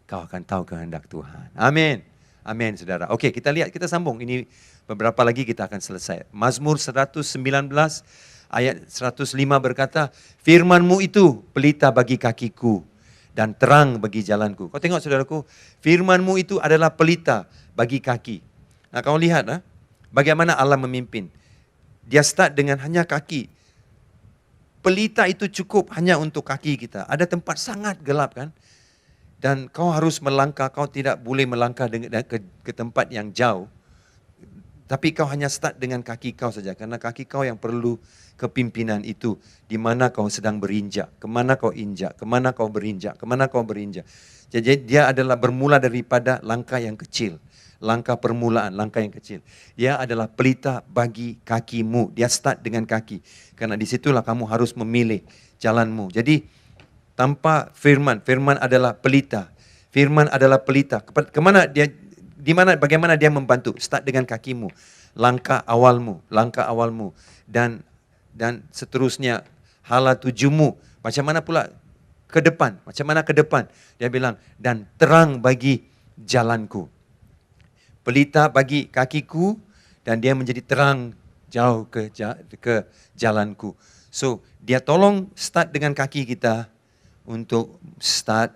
Kau akan tahu kehendak Tuhan. Amin. Amin, saudara. Oke, kita lihat, kita sambung. Ini beberapa lagi kita akan selesai. Mazmur 119 ayat 105 berkata, firman-Mu itu pelita bagi kakiku dan terang bagi jalanku. Kau tengok saudaraku, firman-Mu itu adalah pelita bagi kaki. Nah, kau lihat bagaimana Allah memimpin. Dia start dengan hanya kaki. Pelita itu cukup hanya untuk kaki kita. Ada tempat sangat gelap kan. Dan kau harus melangkah, kau tidak boleh melangkah ke tempat yang jauh. Tapi kau hanya start dengan kaki kau saja. Karena kaki kau yang perlu kepimpinan itu. Di mana kau sedang berinjak, kemana kau injak, kemana kau berinjak, kemana kau berinjak. Jadi dia adalah bermula daripada langkah yang kecil. Langkah permulaan, langkah yang kecil. Dia adalah pelita bagi kakimu. Dia start dengan kaki. Karena disitulah kamu harus memilih jalanmu. Jadi tanpa firman, firman adalah pelita. Firman adalah pelita. Bagaimana dia membantu? Start dengan kakimu. Langkah awalmu. Dan seterusnya hala tujumu. Macam mana pula ke depan? Macam mana ke depan? Dia bilang, dan terang bagi jalanku. Pelita bagi kakiku dan dia menjadi terang jauh ke jalanku. So, dia tolong start dengan kaki kita untuk start.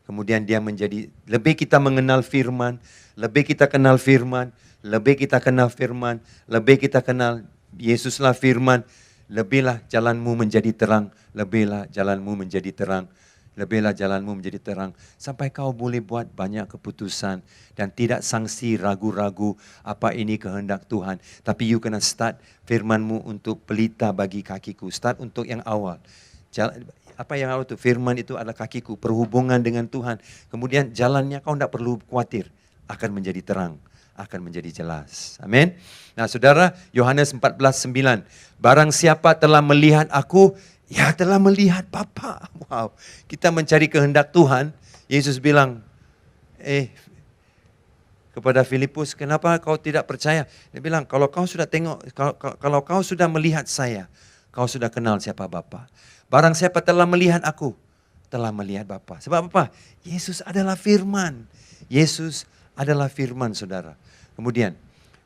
Kemudian dia menjadi, lebih kita mengenal firman, lebih kita kenal firman, lebih kita kenal firman, lebih kita kenal Yesuslah firman, lebihlah jalanmu menjadi terang, lebihlah jalanmu menjadi terang. Lebihlah jalanmu menjadi terang sampai kau boleh buat banyak keputusan dan tidak sangsi ragu-ragu apa ini kehendak Tuhan. Tapi you kena start firmanmu untuk pelita bagi kakiku. Start untuk yang awal. Apa yang awal itu? Firman itu adalah kakiku, perhubungan dengan Tuhan. Kemudian jalannya kau tidak perlu khawatir, akan menjadi terang, akan menjadi jelas. Amin. Nah saudara, Yohanes 14:9. Barang siapa telah melihat aku, ya telah melihat Bapa. Wow, kita mencari kehendak Tuhan. Yesus bilang, kepada Filipus, kenapa kau tidak percaya? Dia bilang, kalau kau sudah tengok, kalau kau sudah melihat saya, kau sudah kenal siapa Bapa. Barang siapa telah melihat aku, telah melihat Bapa. Sebab apa? Yesus adalah firman. Yesus adalah firman, saudara. Kemudian,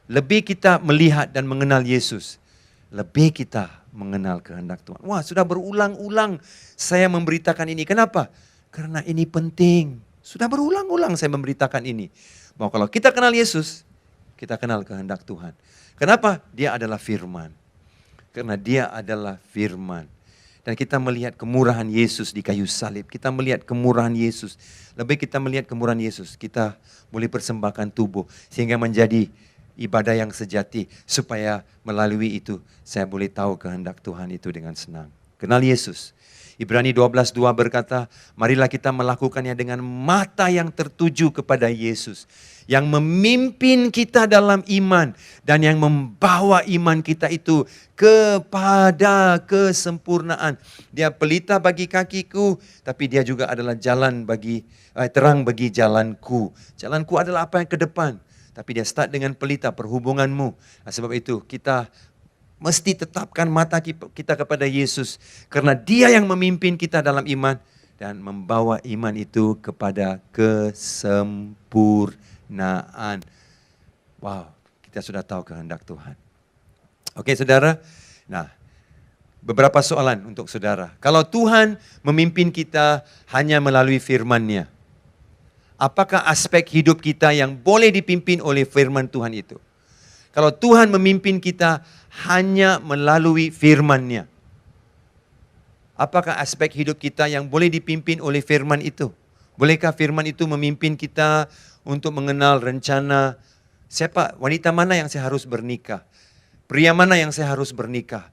lebih kita melihat dan mengenal Yesus, lebih kita mengenal kehendak Tuhan. Wah, sudah berulang-ulang saya memberitakan ini. Kenapa? Karena ini penting. Sudah berulang-ulang saya memberitakan ini. Bahwa kalau kita kenal Yesus, kita kenal kehendak Tuhan. Kenapa? Dia adalah firman. Karena dia adalah firman. Dan kita melihat kemurahan Yesus di kayu salib. Kita melihat kemurahan Yesus. Lebih kita melihat kemurahan Yesus, kita boleh persembahkan tubuh. Sehingga menjadi ibadah yang sejati, supaya melalui itu saya boleh tahu kehendak Tuhan itu dengan senang. Kenal Yesus. Ibrani 12:2 berkata, marilah kita melakukannya dengan mata yang tertuju kepada Yesus, yang memimpin kita dalam iman dan yang membawa iman kita itu kepada kesempurnaan. Dia pelita bagi kakiku, tapi dia juga adalah jalan bagi terang bagi jalanku. Jalanku adalah apa yang ke depan. Tapi dia start dengan pelita perhubunganmu. Nah, sebab itu kita mesti tetapkan mata kita kepada Yesus. Karena dia yang memimpin kita dalam iman. Dan membawa iman itu kepada kesempurnaan. Wow, kita sudah tahu kehendak Tuhan. Oke saudara, nah beberapa soalan untuk saudara. Kalau Tuhan memimpin kita hanya melalui firman-Nya, apakah aspek hidup kita yang boleh dipimpin oleh firman Tuhan itu? Kalau Tuhan memimpin kita hanya melalui firman-Nya, apakah aspek hidup kita yang boleh dipimpin oleh firman itu? Bolehkah firman itu memimpin kita untuk mengenal rencana siapa, wanita mana yang saya harus bernikah? Pria mana yang saya harus bernikah?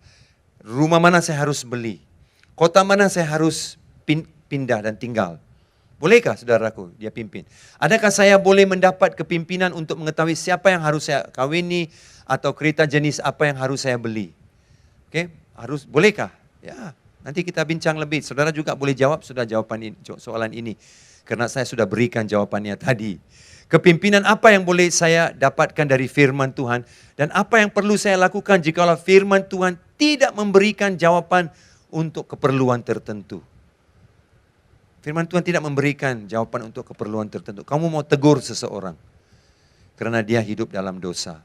Rumah mana saya harus beli? Kota mana saya harus pindah dan tinggal? Bolehkah saudaraku dia pimpin? Adakah saya boleh mendapat kepimpinan untuk mengetahui siapa yang harus saya kawini atau kereta jenis apa yang harus saya beli? Oke, bolehkah? Ya, nanti kita bincang lebih. Saudara juga boleh jawab sudah jawaban ini, soalan ini. Karena saya sudah berikan jawabannya tadi. Kepimpinan apa yang boleh saya dapatkan dari firman Tuhan dan apa yang perlu saya lakukan jikalau firman Tuhan tidak memberikan jawaban untuk keperluan tertentu. Firman Tuhan tidak memberikan jawaban untuk keperluan tertentu. Kamu mau tegur seseorang karena dia hidup dalam dosa.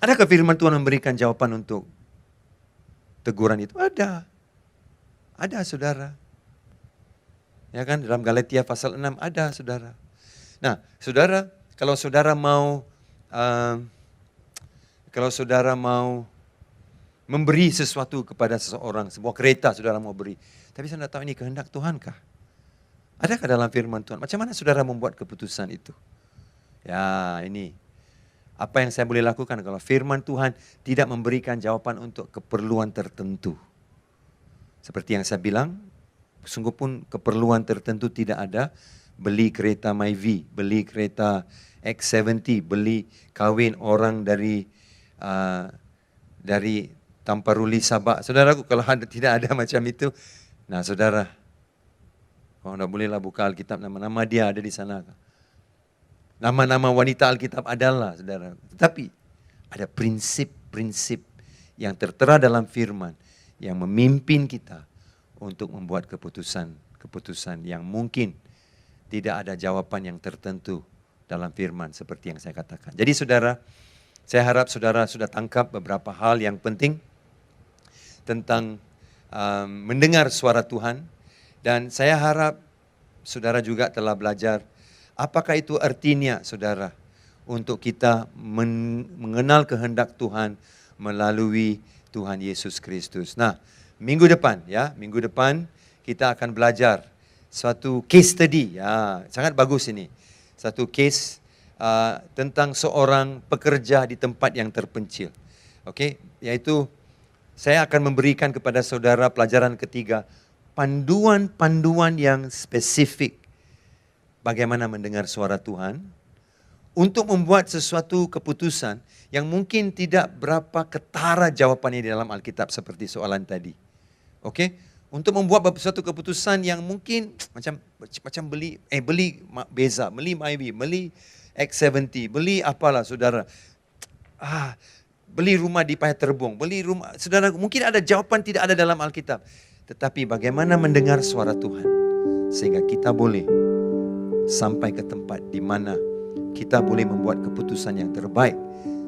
Adakah firman Tuhan memberikan jawaban untuk teguran itu? Ada. Ada saudara. Ya kan, dalam Galatia pasal 6 ada saudara. Nah saudara, kalau saudara mau memberi sesuatu kepada seseorang, sebuah kereta saudara mau beri. Tapi saya tidak tahu ini kehendak Tuhan kah? Adakah dalam firman Tuhan? Macam mana saudara membuat keputusan itu? Ya ini, apa yang saya boleh lakukan kalau firman Tuhan tidak memberikan jawaban untuk keperluan tertentu? Seperti yang saya bilang, sungguh pun keperluan tertentu tidak ada. Beli kereta Myvi, beli kereta X70, beli kawin orang dari Tamparuli Sabak. Saudaraku, kalau tidak ada macam itu, nah saudara, kalau tidak bolehlah buka Alkitab, nama-nama dia ada di sana. Nama-nama wanita Alkitab adalah saudara. Tetapi ada prinsip-prinsip yang tertera dalam firman yang memimpin kita untuk membuat keputusan yang mungkin tidak ada jawaban yang tertentu dalam firman seperti yang saya katakan. Jadi saudara, saya harap saudara sudah tangkap beberapa hal yang penting tentang mendengar suara Tuhan. Dan saya harap saudara juga telah belajar apakah itu artinya saudara untuk kita mengenal kehendak Tuhan melalui Tuhan Yesus Kristus. Nah, minggu depan kita akan belajar suatu case study. Ya, sangat bagus ini. Satu case tentang seorang pekerja di tempat yang terpencil. Okey, yaitu saya akan memberikan kepada saudara pelajaran ketiga, panduan-panduan yang spesifik bagaimana mendengar suara Tuhan untuk membuat sesuatu keputusan yang mungkin tidak berapa ketara jawapannya di dalam Alkitab seperti soalan tadi. Okey? Untuk membuat suatu keputusan yang mungkin macam beli Beza, beli Myvi, beli X70, beli apalah saudara. Beli rumah di Paya Terbong, beli rumah. Saudara, mungkin ada jawapan tidak ada dalam Alkitab. Tetapi bagaimana mendengar suara Tuhan sehingga kita boleh sampai ke tempat di mana kita boleh membuat keputusan yang terbaik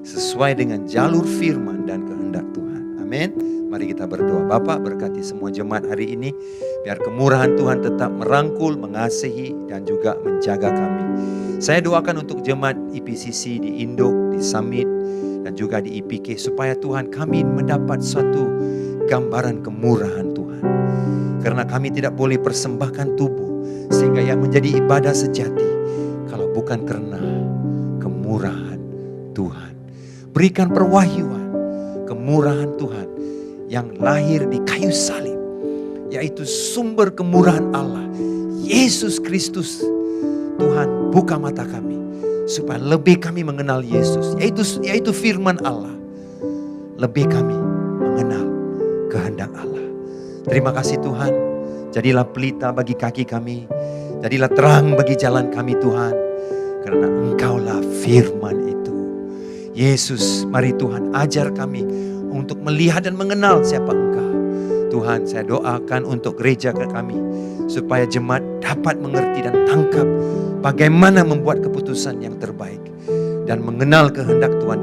sesuai dengan jalur firman dan kehendak Tuhan. Amin. Mari kita berdoa. Bapa, berkati semua jemaat hari ini. Biar kemurahan Tuhan tetap merangkul, mengasihi dan juga menjaga kami. Saya doakan untuk jemaat IPCC di Indo, di Summit dan juga di IPK supaya Tuhan kami mendapat suatu gambaran kemurahan Tuhan. Karena kami tidak boleh persembahkan tubuh sehingga yang menjadi ibadah sejati kalau bukan karena kemurahan Tuhan. Berikan perwahyuan kemurahan Tuhan yang lahir di kayu salib, yaitu sumber kemurahan Allah, Yesus Kristus. Tuhan, buka mata kami supaya lebih kami mengenal Yesus, yaitu firman Allah. Lebih kami mengenal kehendak Allah. Terima kasih Tuhan. Jadilah pelita bagi kaki kami, jadilah terang bagi jalan kami Tuhan, karena Engkaulah firman itu. Yesus, mari Tuhan ajar kami untuk melihat dan mengenal siapa Engkau. Tuhan, saya doakan untuk gereja kami supaya jemaat dapat mengerti dan tangkap bagaimana membuat keputusan yang terbaik dan mengenal kehendak Tuhan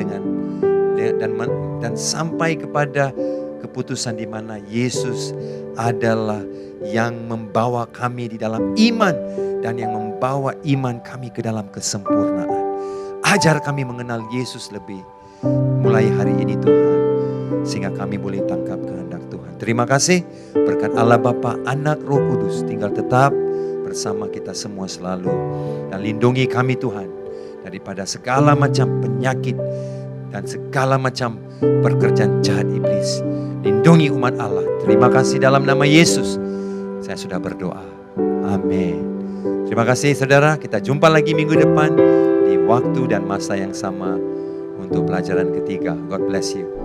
dan sampai kepada keputusan di mana Yesus adalah yang membawa kami di dalam iman dan yang membawa iman kami ke dalam kesempurnaan. Ajar kami mengenal Yesus lebih mulai hari ini Tuhan, sehingga kami boleh tangkap kehendak Tuhan. Terima kasih, berkat Allah Bapa, Anak, Roh Kudus tinggal tetap bersama kita semua selalu. Dan lindungi kami Tuhan daripada segala macam penyakit dan segala macam pekerjaan jahat iblis. Lindungi umat Allah. Terima kasih dalam nama Yesus saya sudah berdoa. Amin. Terima kasih saudara, kita jumpa lagi minggu depan di waktu dan masa yang sama untuk pelajaran ketiga. God bless you.